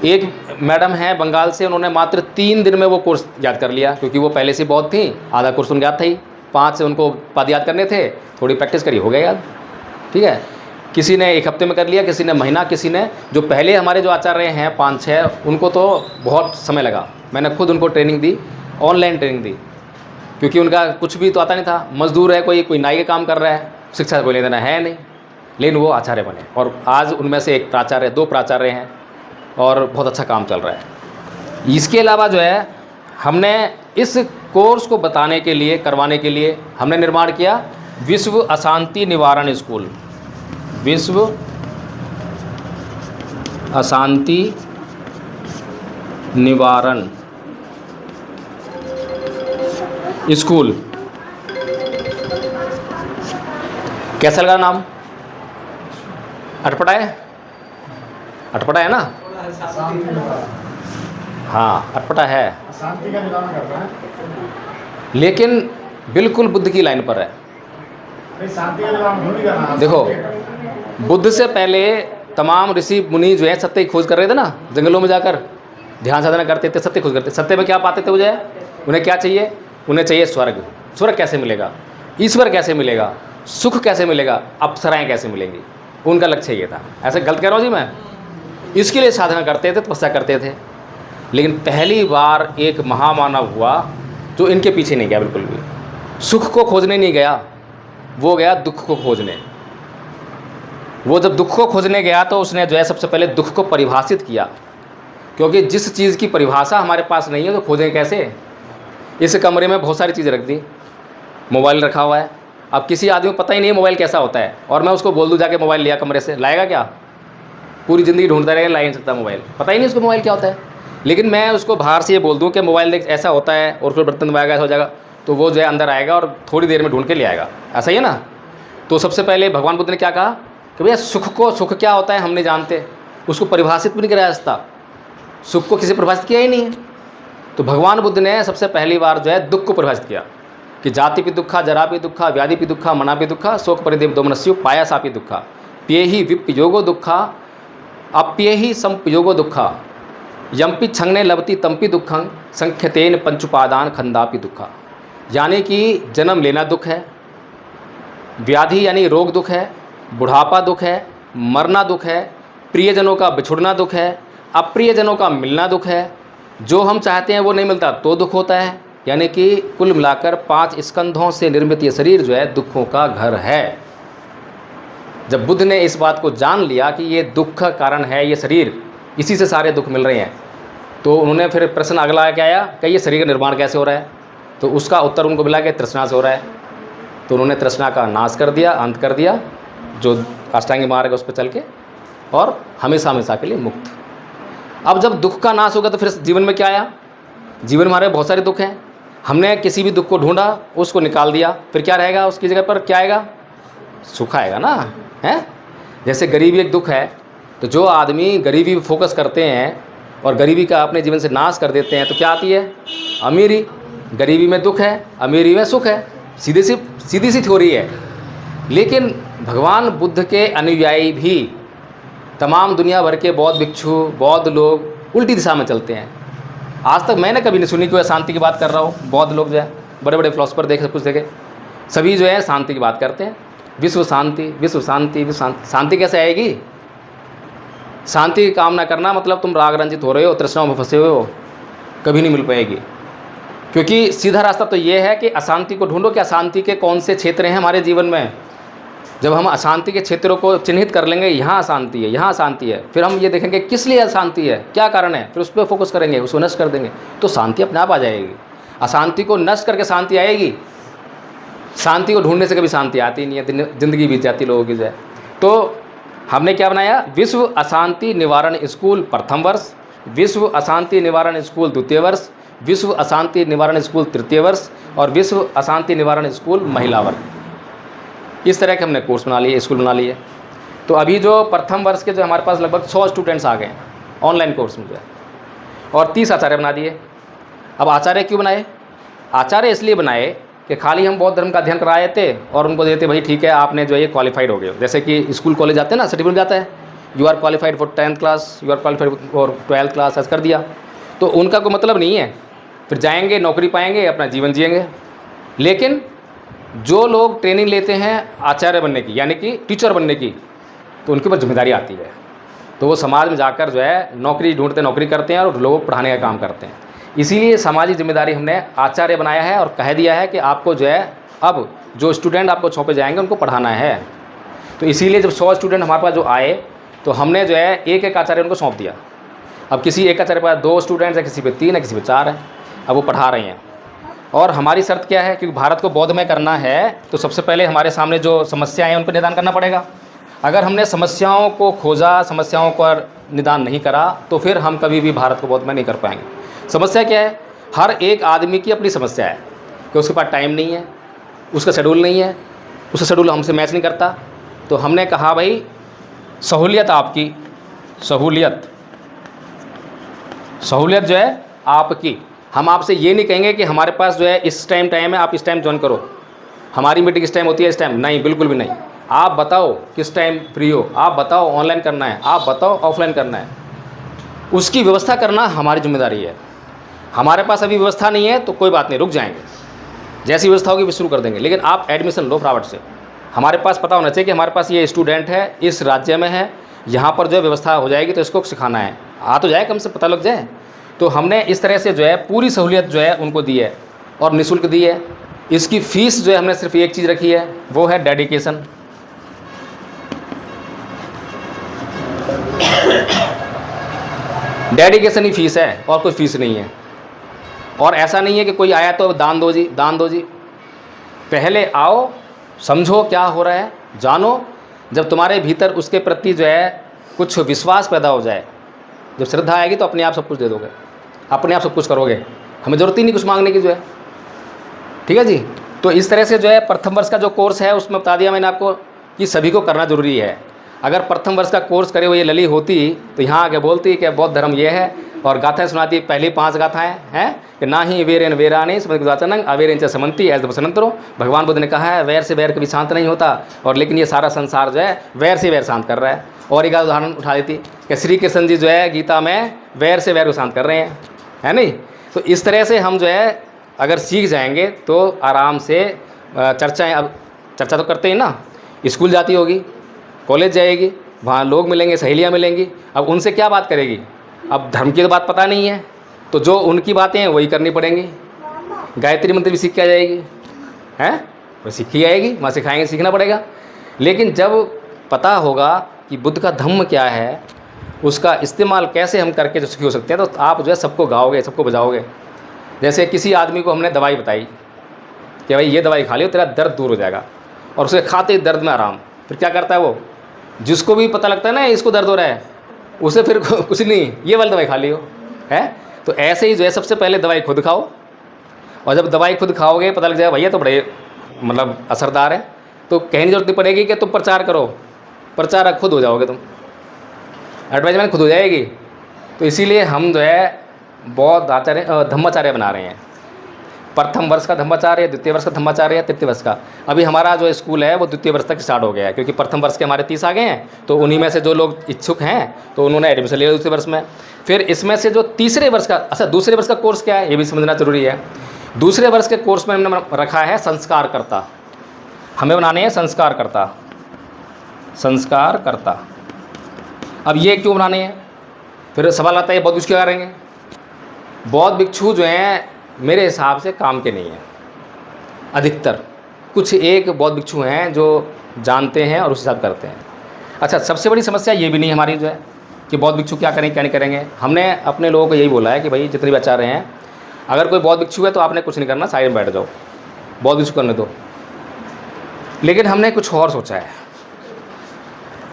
S1: एक मैडम है बंगाल से, उन्होंने मात्र 3 दिन में वो कोर्स याद कर लिया, क्योंकि वो पहले से बहुत थी, आधा कोर्स उनको याद था ही, 5 से उनको पद याद करने थे, थोड़ी प्रैक्टिस करी, हो गया याद, ठीक है। किसी ने 1 हफ्ते में कर लिया, किसी ने महीना, किसी ने जो पहले हमारे जो आचार्य हैं 5-6 उनको तो बहुत समय लगा। मैंने खुद उनको ट्रेनिंग दी, ऑनलाइन ट्रेनिंग दी, क्योंकि उनका कुछ भी तो आता नहीं था। मजदूर है, कोई नाई का काम कर रहा है, शिक्षा कोई लेना है नहीं, लेकिन वो आचार्य बने। और आज उनमें से 1 प्राचार्य, 2 प्राचार्य हैं और बहुत अच्छा काम चल रहा है। इसके अलावा जो है हमने इस कोर्स को बताने के लिए, करवाने के लिए हमने निर्माण किया विश्व अशांति निवारण स्कूल। विश्व अशांति निवारण स्कूल। कैसा लगा नाम? अटपटा है? अटपटा है ना? हाँ अटपटा है,
S3: शांति का निवारण कर रहा है।
S1: लेकिन बिल्कुल बुद्ध की लाइन पर है।
S3: नहीं, शांति का निवारण नहीं करना है।
S1: देखो, बुद्ध से पहले तमाम ऋषि मुनि जो है सत्य की खोज कर रहे थे ना, जंगलों में जाकर ध्यान साधना करते थे, सत्य खोज करते। सत्य में क्या पाते थे? मुझे उन्हें क्या चाहिए? उन्हें चाहिए स्वर्ग। स्वर्ग कैसे मिलेगा? ईश्वर कैसे मिलेगा? सुख कैसे मिलेगा? अप्सराएं कैसे मिलेंगी? उनका लक्ष्य ये था। ऐसे गलत कह रहा हूँ जी मैं? इसके लिए साधना करते थे, तपस्या करते थे। लेकिन पहली बार एक महामानव हुआ जो इनके पीछे नहीं गया बिल्कुल भी। सुख को खोजने नहीं गया, वो गया दुख को खोजने। वो जब दुख को खोजने गया तो उसने जो है सबसे पहले दुख को परिभाषित किया, क्योंकि जिस चीज़ की परिभाषा हमारे पास नहीं है तो खोजें कैसे? इस कमरे में बहुत सारी चीज़ें रख दी, मोबाइल रखा हुआ है। अब किसी आदमी को पता ही नहीं है मोबाइल कैसा होता है, और मैं उसको बोल दूँ जाके मोबाइल लिया कमरे से, लाएगा क्या? पूरी ज़िंदगी ढूंढता रहेगा, ला ही नहीं सकता मोबाइल, पता ही नहीं उसको मोबाइल क्या होता है। लेकिन मैं उसको बाहर से ये बोल दूँ कि मोबाइल देख ऐसा होता है, और फिर बर्तन दबाएगा ऐसा हो जाएगा, तो वो जो है अंदर आएगा और थोड़ी देर में ढूंढ के ले आएगा। ऐसा ही है ना? तो सबसे पहले भगवान बुद्ध ने क्या कहा कि भैया सुख क्या होता है हम नहीं जानते, उसको परिभाषित भी नहीं कराया जाता। सुख को किसी परिभाषित किया ही नहीं है। तो भगवान बुद्ध ने सबसे पहली बार जो है दुख को परिभाषित किया कि जाति भी दुखा, जरा भी दुखा, व्याधि भी दुखा, मना भी दुखा, शोक परिदेव दोमनस्यु पायासापि दुखा, प्येहि विपयोगो दुखा, अप्येहि संपयोगो दुखा, यम्पि छंगने लवति तंपि दुखं, संख्यतेन पंचुपादान खंदापि दुखा। यानी कि जन्म लेना दुख है, व्याधि यानी रोग दुख है, बुढ़ापा दुख है, मरना दुख है, प्रियजनों का बिछुड़ना दुख है, अप्रियजनों का मिलना दुख है, जो हम चाहते हैं वो नहीं मिलता तो दुख होता है। यानी कि कुल मिलाकर 5 स्कंधों से निर्मित ये शरीर जो है दुखों का घर है। जब बुद्ध ने इस बात को जान लिया कि ये दुख का कारण है ये शरीर, इसी से सारे दुख मिल रहे हैं, तो उन्होंने फिर प्रश्न अगला क्या आया कि ये शरीर का निर्माण कैसे हो रहा है? तो उसका उत्तर उनको मिला कि तृष्णा से हो रहा है। तो उन्होंने तृष्णा का नाश कर दिया, अंत कर दिया, जो अष्टांगिक मार्ग है उस पर चल के, और हमेशा हमेशा के लिए मुक्त। अब जब दुख का नाश होगा तो फिर जीवन में क्या आया? जीवन में हमारे बहुत सारे दुख हैं, हमने किसी भी दुख को ढूंढा, उसको निकाल दिया, फिर क्या रहेगा? उसकी जगह पर क्या आएगा? सुख आएगा ना, है? जैसे गरीबी एक दुख है, तो जो आदमी गरीबी पर फोकस करते हैं और गरीबी का अपने जीवन से नाश कर देते हैं तो क्या आती है? अमीरी। गरीबी में दुख है, अमीरी में सुख है। सीधी सी थ्योरी है। लेकिन भगवान बुद्ध के अनुयायी भी, तमाम दुनिया भर के बौद्ध भिक्षु, बौद्ध लोग उल्टी दिशा में चलते हैं। आज तक मैंने कभी नहीं सुनी कि वह शांति की बात कर रहा हो। बौद्ध लोग जो है, बड़े बड़े फिलोसफर देखे, सब कुछ देखे, सभी जो है शांति की बात करते हैं। विश्व शांति, विश्व शांति, विश्व शांति। शांति कैसे आएगी? शांति की कामना करना मतलब तुम राग रंजित हो रहे हो, तृष्णाओं में फंसे हुए हो, कभी नहीं मिल पाएगी। क्योंकि सीधा रास्ता तो ये है कि अशांति को ढूंढो कि अशांति के कौन से क्षेत्र हैं हमारे जीवन में। जब हम अशांति के क्षेत्रों को चिन्हित कर लेंगे, यहाँ अशांति है, यहाँ अशांति है, फिर हम ये देखेंगे किस लिए अशांति है, क्या कारण है, फिर उस पर फोकस करेंगे, उसको नष्ट कर देंगे, तो शांति अपने आप आ जाएगी। अशांति को नष्ट करके शांति आएगी। शांति को ढूंढने से कभी शांति आती नहीं है, ज़िंदगी बीत जाती लोगों की जो है। तो हमने क्या बनाया? विश्व अशांति निवारण स्कूल प्रथम वर्ष, विश्व अशांति निवारण स्कूल द्वितीय वर्ष, विश्व अशांति निवारण स्कूल तृतीय वर्ष और विश्व अशांति निवारण स्कूल महिला वर्ग। इस तरह के हमने कोर्स बना लिए, स्कूल बना लिए। तो अभी जो प्रथम वर्ष के जो हमारे पास लगभग 100 स्टूडेंट्स आ गए हैं ऑनलाइन कोर्स में जो है, और 30 आचार्य बना दिए। अब आचार्य क्यों बनाए? आचार्य इसलिए बनाए कि खाली हम बौद्ध धर्म का अध्ययन कराए थे और उनको देते भाई ठीक है आपने जो है ये क्वालिफाइड हो गए। जैसे कि स्कूल कॉलेज जाते हैं ना, सर्टिफिकेट जाता है, you are qualified for 10th class, you are qualified for 12th class, ऐसा कर दिया। तो उनका कोई मतलब नहीं है, फिर जाएंगे नौकरी पाएंगे, अपना जीवन जिएंगे। लेकिन जो लोग ट्रेनिंग लेते हैं आचार्य बनने की, यानी कि टीचर बनने की, तो उनके ऊपर जिम्मेदारी आती है। तो वो समाज में जाकर जो है नौकरी ढूंढते, नौकरी करते हैं और लोगों को पढ़ाने का काम करते हैं। इसीलिए सामाजिक जिम्मेदारी हमने आचार्य बनाया है और कह दिया है कि आपको जो है अब जो स्टूडेंट आपको सौंपे जाएंगे उनको पढ़ाना है। तो इसीलिए जब 100 स्टूडेंट हमारे पास जो आए तो हमने जो है एक एक आचार्य उनको सौंप दिया। अब किसी एक आचार्य के पास 2 स्टूडेंट्स है, किसी पे 3 है, किसी पे 4 है, अब वो पढ़ा रहे हैं। और हमारी शर्त क्या है? क्योंकि भारत को बौद्धमय करना है तो सबसे पहले हमारे सामने जो समस्याएं हैं उन पर निदान करना पड़ेगा। अगर हमने समस्याओं को खोजा, समस्याओं पर निदान नहीं करा तो फिर हम कभी भी भारत को बौद्धमय नहीं कर पाएंगे। समस्या क्या है? हर एक आदमी की अपनी समस्या है कि उसके पास टाइम नहीं है, उसका शेड्यूल नहीं है, उसका शेड्यूल हमसे मैच नहीं करता। तो हमने कहा भाई सहूलियत आपकी, सहूलियत जो है आपकी। हम आपसे ये नहीं कहेंगे कि हमारे पास जो है इस टाइम है, आप इस टाइम ज्वाइन करो, हमारी मीटिंग इस टाइम होती है, इस टाइम नहीं, बिल्कुल भी नहीं। आप बताओ किस टाइम फ्री हो, आप बताओ ऑनलाइन करना है, आप बताओ ऑफलाइन करना है, उसकी व्यवस्था करना हमारी जिम्मेदारी है। हमारे पास अभी व्यवस्था नहीं है तो कोई बात नहीं, रुक जाएंगे, जैसी व्यवस्था होगी भी शुरू कर देंगे। लेकिन आप एडमिशन लो फटाफट से। हमारे पास पता होना चाहिए कि हमारे पास ये स्टूडेंट है, इस राज्य में है, यहाँ पर जो व्यवस्था हो जाएगी तो इसको सिखाना है, आ तो जाए, कम से पता लग जाए। तो हमने इस तरह से जो है पूरी सहूलियत जो है उनको दी है और निःशुल्क दी है। इसकी फ़ीस जो है हमने सिर्फ एक चीज़ रखी है, वो है डेडिकेशन। डेडिकेशन ही फीस है और कोई फीस नहीं है। और ऐसा नहीं है कि कोई आया तो दान दो जी, दान दो जी। पहले आओ, समझो क्या हो रहा है, जानो। जब तुम्हारे भीतर उसके प्रति जो है कुछ विश्वास पैदा हो जाए, जब श्रद्धा आएगी तो अपने आप सब कुछ दे दोगे, अपने आप सब कुछ करोगे, हमें ज़रूरत ही नहीं कुछ मांगने की जो है। ठीक है जी। तो इस तरह से जो है प्रथम वर्ष का जो कोर्स है उसमें बता दिया मैंने आपको कि सभी को करना ज़रूरी है। अगर प्रथम वर्ष का कोर्स करे हुए ये लली होती तो यहाँ आके बोलती कि बौद्ध धर्म ये है और गाथाएं सुनाती। पहली 5 गाथाएं हैं कि ना ही वेरेन वेरानी समंग अवेरेन च समंती ऐसे बसंतरो। भगवान बुद्ध ने कहा है वैर से वैर कभी शांत नहीं होता, और लेकिन ये सारा संसार जो है वैर से वैर शांत कर रहा है। और एक उदाहरण उठा देती कि श्री कृष्ण जी जो है गीता में वैर से वैर को शांत कर रहे हैं, है नहीं। तो इस तरह से हम जो है अगर सीख जाएंगे तो आराम से चर्चाएँ, अब चर्चा तो करते हैं ना, स्कूल जाती होगी, कॉलेज जाएगी, वहाँ लोग मिलेंगे, सहेलियाँ मिलेंगी, अब उनसे क्या बात करेगी। अब धर्म की तो बात पता नहीं है तो जो उनकी बातें हैं वही करनी पड़ेंगी। गायत्री मंत्र भी सीख के आ जाएगी, हैं वो सीखी आएगी, वहाँ सिखाएंगे, सीखना पड़ेगा। लेकिन जब पता होगा कि बुद्ध का धम्म क्या है, उसका इस्तेमाल कैसे हम करके जो सुखी हो सकते हैं, तो आप जो है सबको गाओगे, सबको बजाओगे। जैसे किसी आदमी को हमने दवाई बताई कि भाई ये दवाई खा लियो तेरा दर्द दूर हो जाएगा, और उसे खाते ही दर्द में आराम। फिर क्या करता है वो, जिसको भी पता लगता है ना इसको दर्द हो रहा है, उसे फिर कुछ नहीं, ये वाली दवाई खा लियो, है। तो ऐसे ही जो है सबसे पहले दवाई खुद खाओ, और जब दवाई खुद खाओगे पता लग जाएगा भैया तो बड़े मतलब असरदार है, तो कहने की जरूरत नहीं पड़ेगी कि तुम प्रचार करो, प्रचारक खुद हो जाओगे तुम, एडवर्टाइजमेंट खुद हो जाएगी। तो इसीलिए हम जो है बौद्ध आचार्य धम्माचार्य बना रहे हैं। प्रथम वर्ष का धम्माचार्य, द्वितीय वर्ष का धम्माचार्य, तृतीय वर्ष का। अभी हमारा जो स्कूल है वो द्वितीय वर्ष तक स्टार्ट हो गया है, क्योंकि प्रथम वर्ष के हमारे 30 आ गए हैं, तो उन्हीं में से जो लोग इच्छुक हैं तो उन्होंने एडमिशन लिया दूसरे वर्ष में। फिर इसमें से जो तीसरे वर्ष का, अच्छा दूसरे वर्ष का कोर्स क्या है ये भी समझना जरूरी है। दूसरे वर्ष के कोर्स में हमने रखा है संस्कारकर्ता, हमें बनाने हैं संस्कारकर्ता। संस्कारकर्ता, अब ये क्यों बनाने हैं? फिर सवाल आता है बौद्ध भिक्षु क्या करेंगे? बौद्ध भिक्षु जो हैं मेरे हिसाब से काम के नहीं हैं अधिकतर, कुछ एक बौद्ध भिक्षु हैं जो जानते हैं और उस हिसाब करते हैं। अच्छा, सबसे बड़ी समस्या ये भी नहीं हमारी जो है कि बौद्ध भिक्षु क्या करेंगे क्या नहीं करेंगे। हमने अपने लोगों को यही बोला है कि भाई जितने भी आचार्य हैं, अगर कोई बौद्ध भिक्षु है तो आपने कुछ नहीं करना, साइड में बैठ जाओ, बौद्ध भिक्षु करने दो। लेकिन हमने कुछ और सोचा है।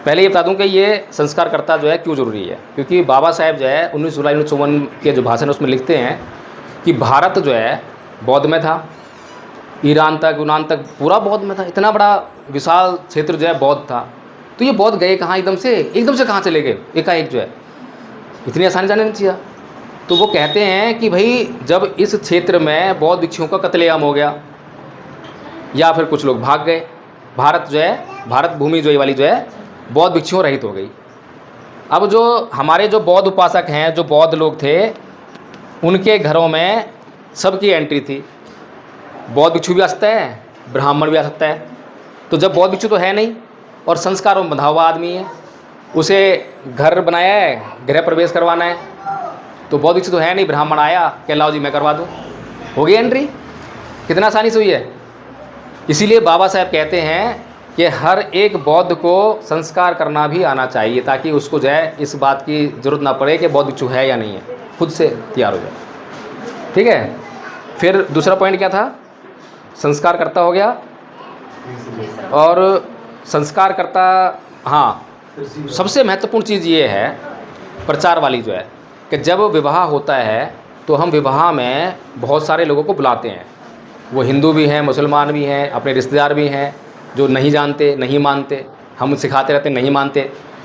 S1: पहले ये बता दूं कि ये संस्कारकर्ता जो है क्यों ज़रूरी है, क्योंकि बाबा साहेब जो है 19 जुलाई 1954 के जो भाषण है उसमें लिखते हैं कि भारत जो है बौद्ध में था, ईरान तक यूनान तक पूरा बौद्ध में था, इतना बड़ा विशाल क्षेत्र जो है बौद्ध था। तो ये बौद्ध गए कहाँ एकदम से कहाँ चले गए एकाएक जो है, इतनी आसानी जाने नहीं चाहिए। तो वो कहते हैं कि भाई जब इस क्षेत्र में बौद्ध भिक्षुओं का कत्लेआम हो गया या फिर कुछ लोग भाग गए, भारत जो है, भारत भूमि जो ये वाली जो है बौद्ध भिक्षुओं रहित हो गई। अब जो हमारे जो बौद्ध उपासक हैं, जो बौद्ध लोग थे, उनके घरों में सबकी एंट्री थी। बौद्ध भिक्षु भी आ सकता है, ब्राह्मण भी आ सकता है। तो जब बौद्ध भिक्षु तो है नहीं और संस्कारों में बंधा हुआ आदमी है, उसे घर बनाया है, गृह प्रवेश करवाना है, तो बौद्ध भिक्षु तो है नहीं, ब्राह्मण आया कि लाओ जी मैं करवा दूँ, हो गई एंट्री। कितना आसानी से हुई है। इसीलिए बाबा साहब कहते हैं कि हर एक बौद्ध को संस्कार करना भी आना चाहिए, ताकि उसको जो है इस बात की ज़रूरत ना पड़े कि बौद्ध भिक्षु है या नहीं है, खुद से तैयार हो जाए। ठीक है। फिर दूसरा पॉइंट क्या था? संस्कारकर्ता हो गया। और संस्कारकर्ता, हाँ, सबसे महत्वपूर्ण चीज़ ये है प्रचार वाली जो है कि जब विवाह होता है तो हम विवाह में बहुत सारे लोगों को बुलाते हैं, वो हिंदू भी हैं, मुसलमान भी हैं, अपने रिश्तेदार भी हैं, जो नहीं जानते, नहीं मानते, हम सिखाते रहते नहीं मानते।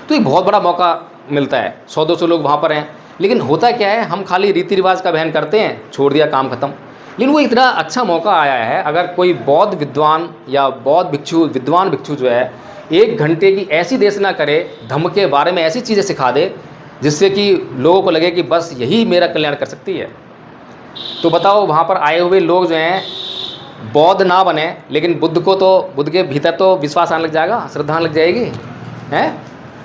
S1: तो एक बहुत बड़ा मौका मिलता है, 100-200 लोग वहाँ पर हैं। लेकिन होता क्या है, हम खाली रीति रिवाज का बहन करते हैं, छोड़ दिया, काम खत्म। लेकिन वो इतना अच्छा मौका आया है, अगर कोई बौद्ध विद्वान या बौद्ध भिक्षु, विद्वान भिक्षु जो है 1 घंटे की ऐसी देशना करे, धम्म के बारे में ऐसी चीज़ें सिखा दे जिससे कि लोगों को लगे कि बस यही मेरा कल्याण कर सकती है। तो बताओ, वहाँ पर आए हुए लोग जो हैं बौद्ध ना बने, लेकिन बुद्ध को तो, बुद्ध के भीतर तो विश्वास आने लग जाएगा, श्रद्धा आने लग जाएगी, हैं,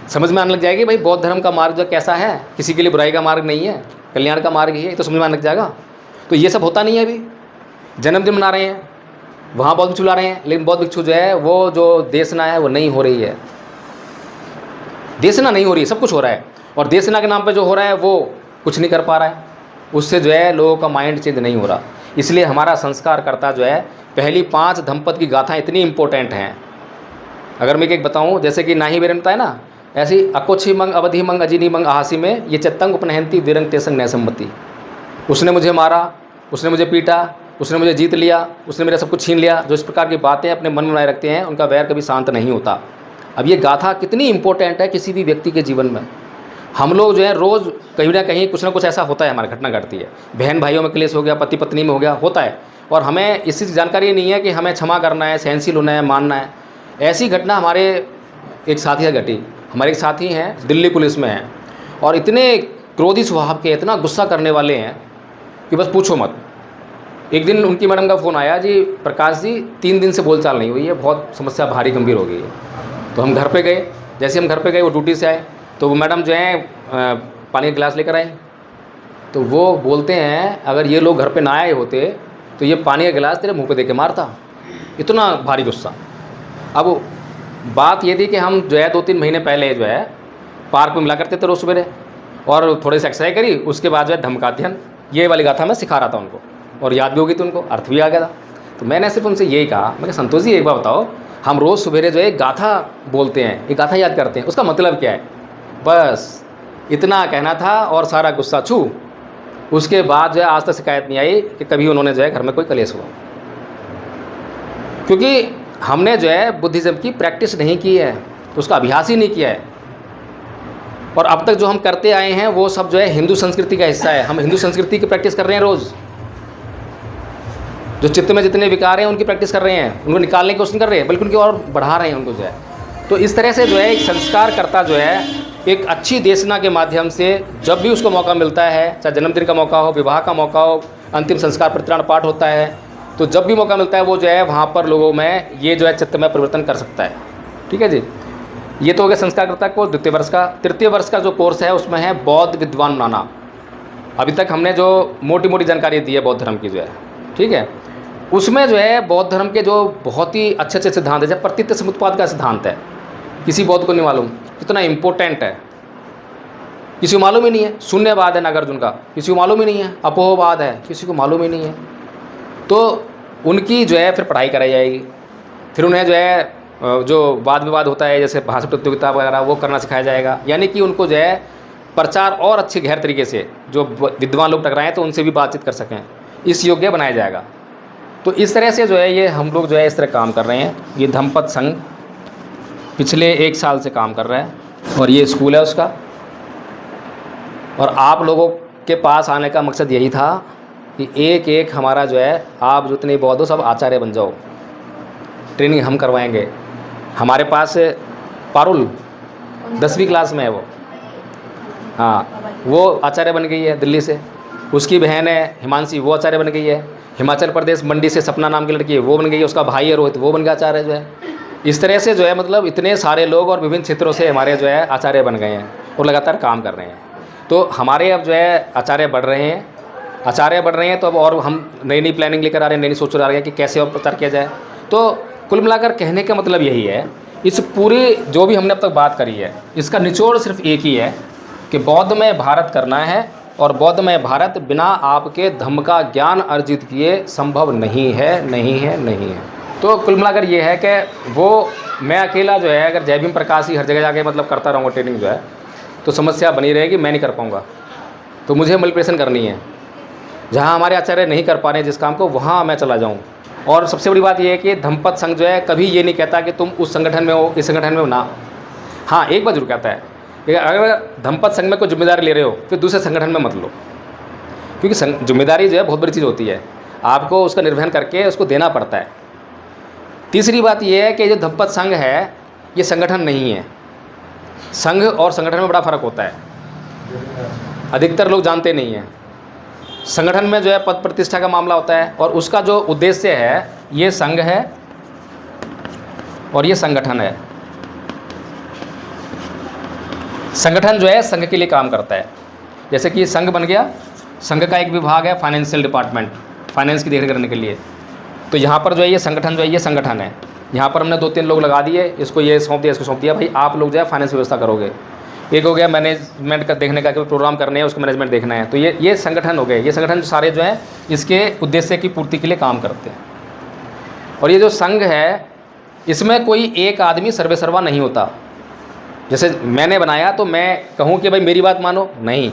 S1: समझ में आने लग जाएगी भाई बौद्ध धर्म का मार्ग जो कैसा है, किसी के लिए बुराई का मार्ग नहीं है, कल्याण का मार्ग ही है, ये तो समझ में आने लग जाएगा। तो ये सब होता नहीं है। अभी जन्मदिन मना रहे हैं, वहाँ बौद्ध भिक्षु ला रहे हैं, लेकिन बौद्ध भिक्षु जो है वो जो देशना है वो नहीं हो रही है, देशना नहीं हो रही है, सब कुछ हो रहा है। और देशना के नाम पे जो हो रहा है वो कुछ नहीं कर पा रहा है, उससे जो है लोगों का माइंड चेंज नहीं हो रहा। इसलिए हमारा संस्कारकर्ता जो है, पहली 5 धम्पत की गाथा इतनी इंपॉर्टेंट हैं। अगर मैं एक बताऊं, जैसे कि नाही बेरन बताए ना, ऐसी अकोछी मंग अवधि मंग अजिनी मंग आहासी में ये चत्तंग उपनहंती विरंग तेसंग नैसम्मति। उसने मुझे मारा, उसने मुझे पीटा, उसने मुझे जीत लिया, उसने मेरा सब कुछ छीन लिया। जो इस प्रकार की बातें अपने मन में बनाए रखते हैं, उनका वैर कभी शांत नहीं होता। अब ये गाथा कितनी इंपॉर्टेंट है किसी भी व्यक्ति के जीवन में। हम लोग जो है रोज़ कहीं ना कहीं कुछ ना कुछ ऐसा होता है, हमारी घटना घटती है, बहन भाइयों में क्लेश हो गया, पति पत्नी में हो गया, होता है, और हमें इसकी जानकारी नहीं है कि हमें क्षमा करना है, सहनशील होना है, मानना है। ऐसी घटना हमारे एक साथी से घटी। हमारे एक साथी हैं, दिल्ली पुलिस में हैं, और इतने क्रोधी स्वभाव के, इतना गुस्सा करने वाले हैं कि बस पूछो मत। एक दिन उनकी मैडम का फ़ोन आया, जी प्रकाश जी 3 दिन से बोलचाल नहीं हुई है, बहुत समस्या भारी गंभीर हो गई है। तो हम घर पे गए। जैसे हम घर पे गए, वो ड्यूटी से आए, तो वो मैडम जो है पानी का गिलास लेकर आए। तो वो बोलते हैं, अगर ये लोग घर पे ना आए होते तो ये पानी का गिलास तेरे मुंह पे दे के मारता। इतना भारी गुस्सा। अब बात ये थी कि हम जो है 2-3 महीने पहले जो है पार्क में मिला करते थे रोज़ सवेरे, और थोड़ी सी एक्सरसाइज करी, उसके बाद जो है धम्म का अध्ययन, ये वाली गाथा मैं सिखा रहा था उनको, और याद भी हो गई थी उनको, अर्थ भी आ गया था। तो मैंने सिर्फ उनसे यही कहा, मैं कहा संतोष जी एक बार बताओ, हम रोज़ सवेरे जो है गाथा बोलते हैं, एक गाथा याद करते हैं, उसका मतलब क्या है? बस इतना कहना था और सारा गुस्सा छू। उसके बाद जो है आज तक शिकायत नहीं आई कि कभी उन्होंने जो है घर में कोई कलेश हुआ, क्योंकि हमने जो है बुद्धिज़्म की प्रैक्टिस नहीं की है, उसका अभ्यास ही नहीं किया है। और अब तक जो हम करते आए हैं वो सब जो है हिंदू संस्कृति का हिस्सा है। हम हिंदू संस्कृति की प्रैक्टिस कर रहे हैं रोज़। जो चित्त में जितने विकार हैं उनकी प्रैक्टिस कर रहे हैं, उनको निकालने की कोशिश कर रहे हैं, बल्कि उनकी और बढ़ा रहे हैं उनको जो है। तो इस तरह से जो है एक संस्कारकर्ता जो है एक अच्छी देशना के माध्यम से जब भी उसको मौका मिलता है, चाहे जन्मदिन का मौका हो, विवाह का मौका हो, अंतिम संस्कार प्रतित्राण पाठ होता है, तो जब भी मौका मिलता है वो जो है वहाँ पर लोगों में ये जो है चित्त में परिवर्तन कर सकता है। ठीक है जी, ये तो हो गया संस्कारकर्ता को द्वितीय वर्ष का। तृतीय वर्ष का जो कोर्स है उसमें है बौद्ध विद्वान बनाना। अभी तक हमने जो मोटी मोटी जानकारी दी है बौद्ध धर्म की जो है, ठीक है, उसमें जो है बौद्ध धर्म के जो बहुत ही अच्छे अच्छे सिद्धांत है, जब प्रतीत्य समुत्पाद का सिद्धांत है, किसी बौद्ध को नहीं मालूम कितना इम्पोर्टेंट है, किसी को मालूम ही नहीं है। शून्यवाद है नागार्जुन का, किसी को मालूम ही नहीं है। अपोहवाद है, किसी को मालूम ही नहीं है। तो उनकी जो है फिर पढ़ाई कराई जाएगी, फिर उन्हें जो है जो वाद विवाद होता है जैसे भाषण प्रतियोगिता वगैरह वो करना सिखाया जाएगा, यानी कि उनको जो है प्रचार और अच्छे गहर तरीके से जो विद्वान लोग टकराएँ तो उनसे भी बातचीत कर सकें, इस योग्य बनाया जाएगा। तो इस तरह से जो है ये हम लोग जो है इस तरह काम कर रहे हैं। ये धम्मपद संघ पिछले 1 साल से काम कर रहा है और ये स्कूल है उसका। और आप लोगों के पास आने का मकसद यही था कि एक एक हमारा जो है आप जितने बौद्ध हो सब आचार्य बन जाओ, ट्रेनिंग हम करवाएंगे। हमारे पास पारुल 10वीं क्लास में है वो, हाँ वो आचार्य बन गई है दिल्ली से। उसकी बहन है हिमांशी, वो आचार्य बन गई है। हिमाचल प्रदेश मंडी से सपना नाम की लड़की है, वो बन गई है। उसका भाई है रोहित, वो बन गया आचार्य जो है। इस तरह से जो है मतलब इतने सारे लोग और विभिन्न क्षेत्रों से हमारे जो है आचार्य बन गए हैं और लगातार काम कर रहे हैं। तो हमारे अब जो है आचार्य बढ़ रहे हैं, आचार्य बढ़ रहे हैं, तो अब और हम नई नई प्लानिंग लेकर आ रहे हैं, नई नई सोच आ रहे हैं कि कैसे और प्रचार किया जाए। तो कुल मिलाकर कहने का मतलब यही है, इस पूरी जो भी हमने अब तक बात करी है इसका निचोड़ सिर्फ एक ही है कि बौद्धमय भारत करना है, और बौद्धमय भारत बिना आपके धम्म का ज्ञान अर्जित किए संभव नहीं है, नहीं है, नहीं है। तो कुल मिलाकर ये है कि वो मैं अकेला जो है अगर जय भीम प्रकाश ही हर जगह जाके मतलब करता रहूँगा ट्रेनिंग जो है तो समस्या बनी रहेगी, मैं नहीं कर पाऊँगा। तो मुझे मल्टीप्लिकेशन करनी है, जहाँ हमारे आचार्य नहीं कर पा रहे हैं जिस काम को, वहाँ मैं चला जाऊँ। और सबसे बड़ी बात यह है कि धम्मपद संघ जो है कभी ये नहीं कहता कि तुम उस संगठन में हो, इस संगठन में हो ना। हाँ, एक बात जरूर कहता है कि अगर धम्मपद संघ में कोई जिम्मेदारी ले रहे हो फिर दूसरे संगठन में मत लो, क्योंकि जिम्मेदारी जो है बहुत बड़ी चीज़ होती है, आपको उसका निर्वहन करके उसको देना पड़ता है। तीसरी बात यह है कि जो धम्मपद संघ है ये संगठन नहीं है। संघ और संगठन में बड़ा फ़र्क होता है, अधिकतर लोग जानते नहीं हैं। संगठन में जो है पद प्रतिष्ठा का मामला होता है और उसका जो उद्देश्य है ये संघ है और ये संगठन है। संगठन जो है संघ के लिए काम करता है, जैसे कि संघ बन गया, संघ का एक विभाग है फाइनेंशियल डिपार्टमेंट, फाइनेंस की देखरेख करने के लिए। तो यहाँ पर जो है ये संगठन जो है ये संगठन है। यहाँ पर हमने 2-3 लोग लगा दिए, इसको ये सौंप दिया, इसको सौंप दिया, भाई आप लोग जो है फाइनेंस व्यवस्था करोगे। एक हो गया मैनेजमेंट का देखने का कि प्रोग्राम करने हैं उसको मैनेजमेंट देखना है। तो ये संगठन हो गए। ये संगठन सारे जो है इसके उद्देश्य की पूर्ति के लिए काम करते हैं। और ये जो संघ है इसमें कोई एक आदमी सर्वे सर्वा नहीं होता। जैसे मैंने बनाया तो मैं कहूँ कि भाई मेरी बात मानो, नहीं।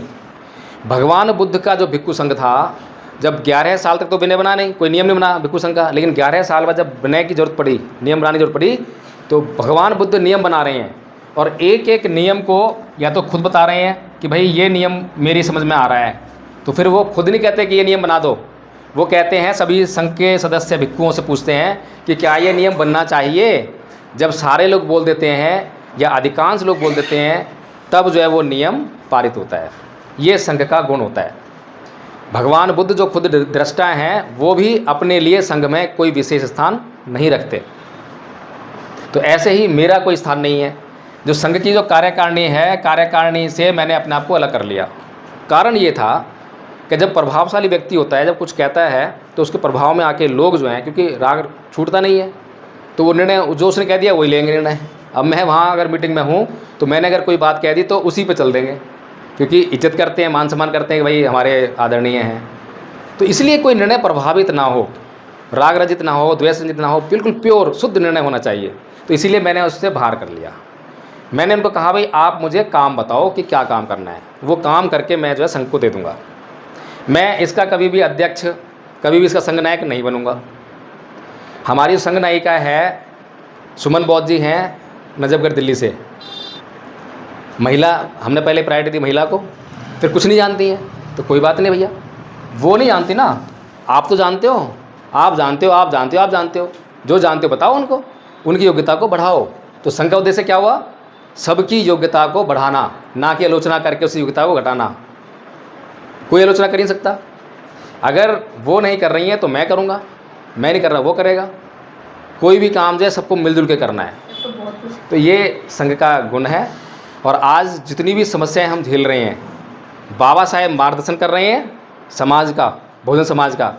S1: भगवान बुद्ध का जो भिक्खु संघ था, जब 11 साल तक तो विनय बना नहीं, कोई नियम नहीं बना भिक्खु संघ का, लेकिन 11 साल बाद जब विनय की जरूरत पड़ी, नियम बनाने की जरूरत पड़ी, तो भगवान बुद्ध नियम बना रहे हैं और एक एक नियम को या तो खुद बता रहे हैं कि भाई ये नियम मेरी समझ में आ रहा है, तो फिर वो खुद नहीं कहते कि ये नियम बना दो, वो कहते हैं सभी संघ के सदस्य भिक्खुओं से पूछते हैं कि क्या ये नियम बनना चाहिए। जब सारे लोग बोल देते हैं या अधिकांश लोग बोल देते हैं तब जो है वो नियम पारित होता है। ये संघ का गुण होता है। भगवान बुद्ध जो खुद दृष्टा हैं वो भी अपने लिए संघ में कोई विशेष स्थान नहीं रखते। तो ऐसे ही मेरा कोई स्थान नहीं है। जो संघ की जो कार्यकारिणी है, कार्यकारिणी से मैंने अपने आप को अलग कर लिया। कारण ये था कि जब प्रभावशाली व्यक्ति होता है, जब कुछ कहता है तो उसके प्रभाव में आके लोग जो हैं, क्योंकि राग छूटता नहीं है, तो वो निर्णय जो उसने कह दिया वही लेंगे निर्णय। अब मैं वहाँ अगर मीटिंग में हूँ तो मैंने अगर कोई बात कह दी तो उसी पे चल देंगे, क्योंकि इज्जत करते हैं, मान सम्मान करते हैं कि भाई हमारे आदरणीय हैं। तो इसलिए कोई निर्णय प्रभावित ना हो, राग रजित ना हो, द्वेष रजित ना हो, बिल्कुल प्योर शुद्ध निर्णय होना चाहिए। तो इसीलिए मैंने उससे बाहर कर लिया। मैंने उनको कहा भाई आप मुझे काम बताओ कि क्या काम करना है, वो काम करके मैं जो है संघ को दे दूँगा। मैं इसका कभी भी अध्यक्ष, कभी भी इसका संघ नायक नहीं बनूँगा। हमारी संघ नायिका है सुमन बौद्ध जी, हैं नजफगढ़ दिल्ली से। महिला, हमने पहले प्रायोरिटी दी महिला को, फिर कुछ नहीं जानती हैं तो कोई बात नहीं भैया, वो नहीं जानती ना, आप तो जानते हो, आप जानते हो, आप जानते हो, आप जानते हो, जो जानते हो बताओ उनको, उनकी योग्यता को बढ़ाओ। तो संघ का उद्देश्य क्या हुआ? सबकी योग्यता को बढ़ाना, ना कि आलोचना करके उस योग्यता को घटाना। कोई आलोचना कर नहीं सकता। अगर वो नहीं कर रही हैं तो मैं करूँगा, मैं नहीं कर रहा वो करेगा। कोई भी काम जो है सबको मिलजुल के करना है। तो ये संघ का गुण है। और आज जितनी भी समस्याएं हम झेल रहे हैं, बाबा साहेब मार्गदर्शन कर रहे हैं समाज का, बहुजन समाज का।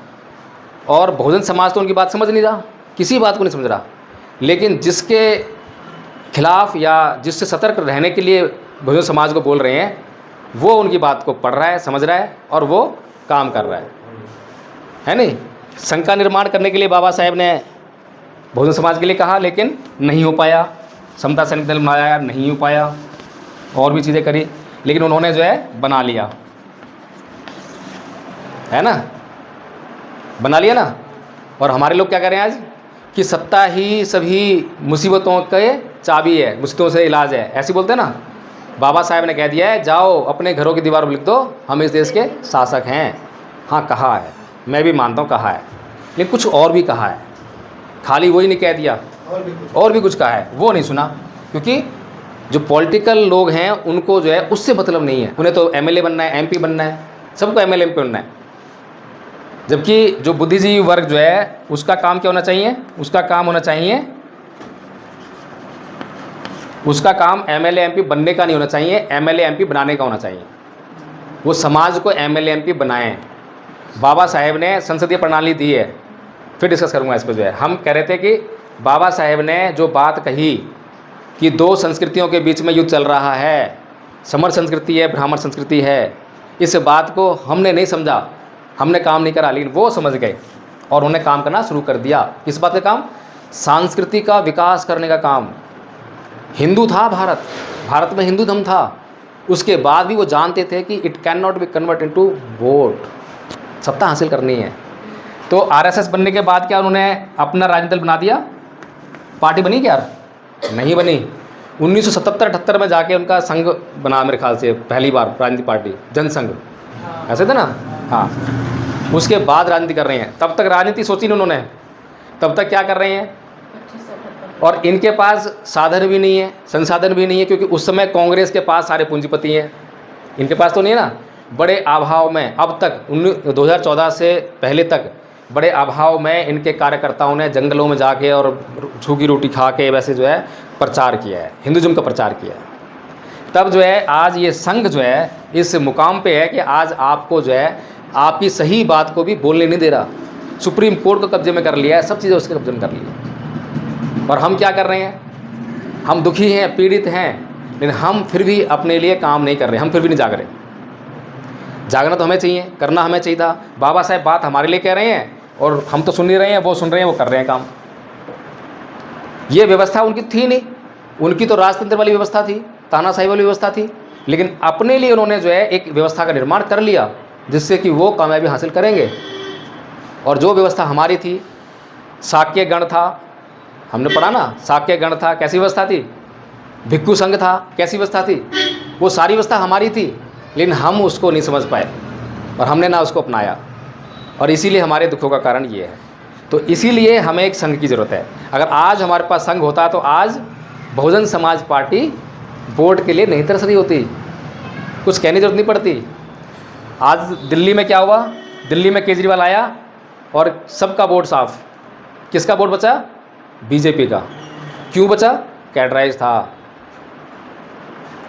S1: और बहुजन समाज तो उनकी बात समझ नहीं रहा, किसी बात को नहीं समझ रहा। लेकिन जिसके खिलाफ या जिससे सतर्क रहने के लिए बहुजन समाज को बोल रहे हैं, वो उनकी बात को पढ़ रहा है, समझ रहा है और वो काम कर रहा है नहीं। संघ का निर्माण करने के लिए बाबा साहेब ने बहुजन समाज के लिए कहा, लेकिन नहीं हो पाया। समता सैनिक दल बनाया, नहीं हो पाया। और भी चीज़ें करी, लेकिन उन्होंने जो है बना लिया, है ना, बना लिया ना। और हमारे लोग क्या कर रहे हैं आज कि सत्ता ही सभी मुसीबतों के चाबी है, मुसीबतों से इलाज है, ऐसे बोलते हैं ना। बाबा साहेब ने कह दिया है, जाओ अपने घरों की दीवार पर लिख दो, हम इस देश के शासक हैं। हाँ, कहा है, मैं भी मानता हूँ कहा है, लेकिन कुछ और भी कहा है। खाली वही नहीं कह दिया, और भी कुछ कहा है, वो नहीं सुना। क्योंकि जो पॉलिटिकल लोग हैं उनको जो है उससे मतलब नहीं है। उन्हें तो एमएलए बनना है, एमपी बनना है, सबको एमएलए एमपी बनना है। जबकि जो बुद्धिजीवी वर्ग जो है उसका काम क्या होना चाहिए? उसका काम होना चाहिए, उसका काम एमएलए एमपी बनने का नहीं होना चाहिए, एमएलए एमपी बनाने का होना चाहिए। वो समाज को एमएलए एमपी बनाएं। बाबा साहेब ने संसदीय प्रणाली दी है, फिर डिस्कस करूंगा इस पर। जो है हम कह रहे थे कि बाबा साहेब ने जो बात कही कि दो संस्कृतियों के बीच में युद्ध चल रहा है, समर संस्कृति है, ब्राह्मण संस्कृति है, इस बात को हमने नहीं समझा, हमने काम नहीं करा, लेकिन वो समझ गए और उन्होंने काम करना शुरू कर दिया। किस बात का काम? संस्कृति का विकास करने का काम। हिंदू था भारत, भारत में हिंदू धर्म था, उसके बाद भी वो जानते थे कि it can not be convert into vote, सत्ता हासिल करनी है। तो आरएसएस बनने के बाद क्या उन्होंने अपना राजनीतिक दल बना दिया? पार्टी बनी क्या? नहीं बनी। 1977-78 में जाके उनका संघ बना, मेरे ख्याल से पहली बार राजनीतिक पार्टी जनसंघ, ऐसे थे ना। हाँ, उसके बाद राजनीति कर रहे हैं। तब तक राजनीति सोची नहीं उन्होंने, तब तक क्या कर रहे हैं। और इनके पास साधन भी नहीं है, संसाधन भी नहीं है, क्योंकि उस समय कांग्रेस के पास सारे पूंजीपति हैं, इनके पास तो नहीं है ना। बड़े अभाव में अब तक 2014 से पहले तक बड़े अभाव में इनके कार्यकर्ताओं ने जंगलों में जाके और सूखी रोटी खा के वैसे जो है प्रचार किया है, हिंदुज़म का प्रचार किया है। तब जो है आज ये संघ जो है इस मुकाम पे है कि आज आपको जो है आपकी सही बात को भी बोलने नहीं दे रहा। सुप्रीम कोर्ट को कब्जे में कर लिया है, सब चीज़ें उसके कब्जे में कर ली है। और हम क्या कर रहे हैं? हम दुखी हैं, पीड़ित हैं, लेकिन हम फिर भी अपने लिए काम नहीं कर रहे, हम फिर भी नहीं जाग रहे। जागना तो हमें चाहिए, करना हमें चाहिए था। बाबा साहेब बात हमारे लिए कह रहे हैं और हम तो सुन नहीं रहे हैं, वो सुन रहे हैं, वो कर रहे हैं काम। ये व्यवस्था उनकी थी नहीं, उनकी तो राजतंत्र वाली व्यवस्था थी, तानाशाही वाली व्यवस्था थी, लेकिन अपने लिए उन्होंने जो है एक व्यवस्था का निर्माण कर लिया जिससे कि वो कामयाबी हासिल करेंगे। और जो व्यवस्था हमारी थी, शाक्य गण था, हमने पढ़ा ना, शाक्य गण था, कैसी व्यवस्था थी? भिक्षु संघ था, कैसी व्यवस्था थी? वो सारी व्यवस्था हमारी थी, लेकिन हम उसको नहीं समझ पाए और हमने ना उसको अपनाया, और इसीलिए हमारे दुखों का कारण ये है। तो इसीलिए हमें एक संघ की ज़रूरत है। अगर आज हमारे पास संघ होता तो आज बहुजन समाज पार्टी वोट के लिए नहीं तरस रही होती, कुछ कहने की जरूरत नहीं पड़ती। आज दिल्ली में क्या हुआ? दिल्ली में केजरीवाल आया और सबका वोट साफ, किसका वोट बचा? बीजेपी का। क्यों बचा? कैडराइज था।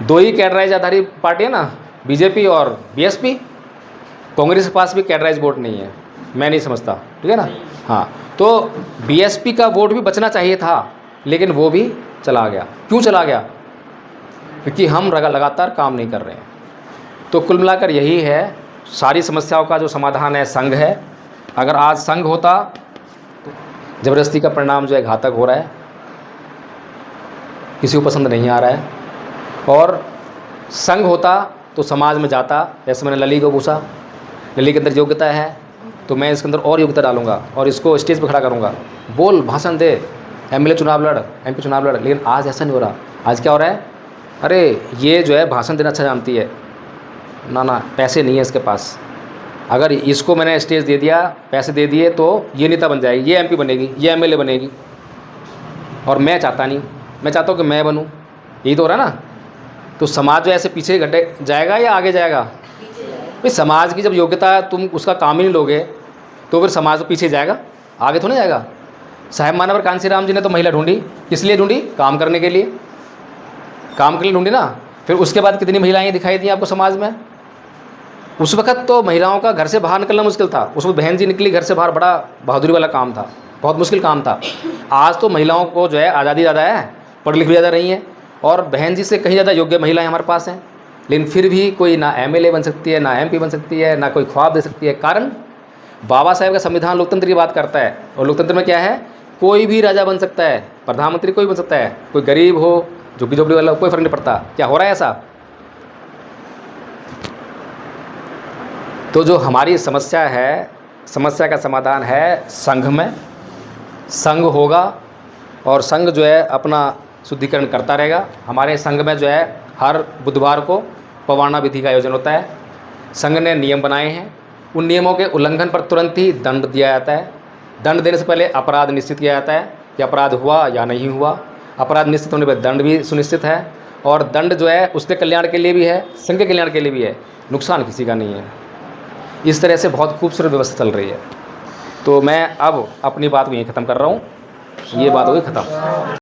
S1: दो ही कैडराइज आधारित पार्टी है ना, बीजेपी और बीएसपी। कांग्रेस के पास भी कैडराइज वोट नहीं है, मैं नहीं समझता, ठीक है ना। हाँ, तो बीएसपी का वोट भी बचना चाहिए था, लेकिन वो भी चला गया। क्यों चला गया? क्योंकि हम लगातार काम नहीं कर रहे हैं। तो कुल मिलाकर यही है, सारी समस्याओं का जो समाधान है संघ है। अगर आज संघ होता तो ज़बरदस्ती का परिणाम जो है घातक हो रहा है, किसी को पसंद नहीं आ रहा है। और संघ होता तो समाज में जाता, जैसे मैंने लली को पूछा, लली के अंदर योग्यता है तो मैं इसके अंदर और योग्यता डालूंगा और इसको स्टेज पर खड़ा करूंगा, बोल, भाषण दे, एमएलए चुनाव लड़, एमपी चुनाव लड़। लेकिन आज ऐसा नहीं हो रहा। आज क्या हो रहा है? अरे ये जो है भाषण देना अच्छा जानती है, ना ना पैसे नहीं है इसके पास, अगर इसको मैंने स्टेज दे दिया, पैसे दे दिए, तो ये नेता बन जाएगी, ये एमपी बनेगी, ये एमएलए बनेगी। और मैं चाहता नहीं, मैं चाहता हूँ कि मैं बनूँ। यही तो हो रहा है ना। तो समाज जो ऐसे पीछे घटे जाएगा या आगे जाएगा? भाई समाज की जब योग्यता तुम उसका काम ही नहीं लोगे तो फिर समाज तो पीछे जाएगा, आगे तो नहीं जाएगा। साहेब मानवर कांसीराम जी ने तो महिला ढूंढी, किस लिए ढूंढी? काम करने के लिए, काम के लिए ढूंढी ना। फिर उसके बाद कितनी महिलाएं दिखाई दी आपको समाज में? उस वक्त तो महिलाओं का घर से बाहर निकलना मुश्किल था। उसमें बहन जी निकली घर से बाहर, बड़ा बहादुरी वाला काम था, बहुत मुश्किल काम था। आज तो महिलाओं को जो है आज़ादी ज़्यादा है, पढ़ लिख भी ज़्यादा रही हैं, और बहन जी से कहीं ज़्यादा योग्य महिलाएं हमारे पास हैं। लेकिन फिर भी कोई ना एमएलए बन सकती है, ना एमपी बन सकती है, ना कोई ख्वाब दे सकती है। कारण बाबा साहेब का संविधान लोकतंत्र की बात करता है, और लोकतंत्र में क्या है? कोई भी राजा बन सकता है, प्रधानमंत्री कोई बन सकता है, कोई गरीब हो, झुग्गी झोपड़ी वाला हो, कोई फर्क नहीं पड़ता। क्या हो रहा है ऐसा? तो जो हमारी समस्या है, समस्या का समाधान है संघ में। संघ होगा और संघ जो है अपना शुद्धिकरण करता रहेगा। हमारे संघ में जो है हर बुधवार को पवाना विधि का आयोजन होता है। संघ ने नियम बनाए हैं, उन नियमों के उल्लंघन पर तुरंत ही दंड दिया जाता है। दंड देने से पहले अपराध निश्चित किया जाता है कि अपराध हुआ या नहीं हुआ। अपराध निश्चित होने पर दंड भी सुनिश्चित है, और दंड जो है उसके कल्याण के लिए भी है, संघ के कल्याण के लिए भी है, नुकसान किसी का नहीं है। इस तरह से बहुत खूबसूरत व्यवस्था चल रही है। तो मैं अब अपनी बात को यहीं ख़त्म कर रहा हूँ। ये बात हो गई ख़त्म।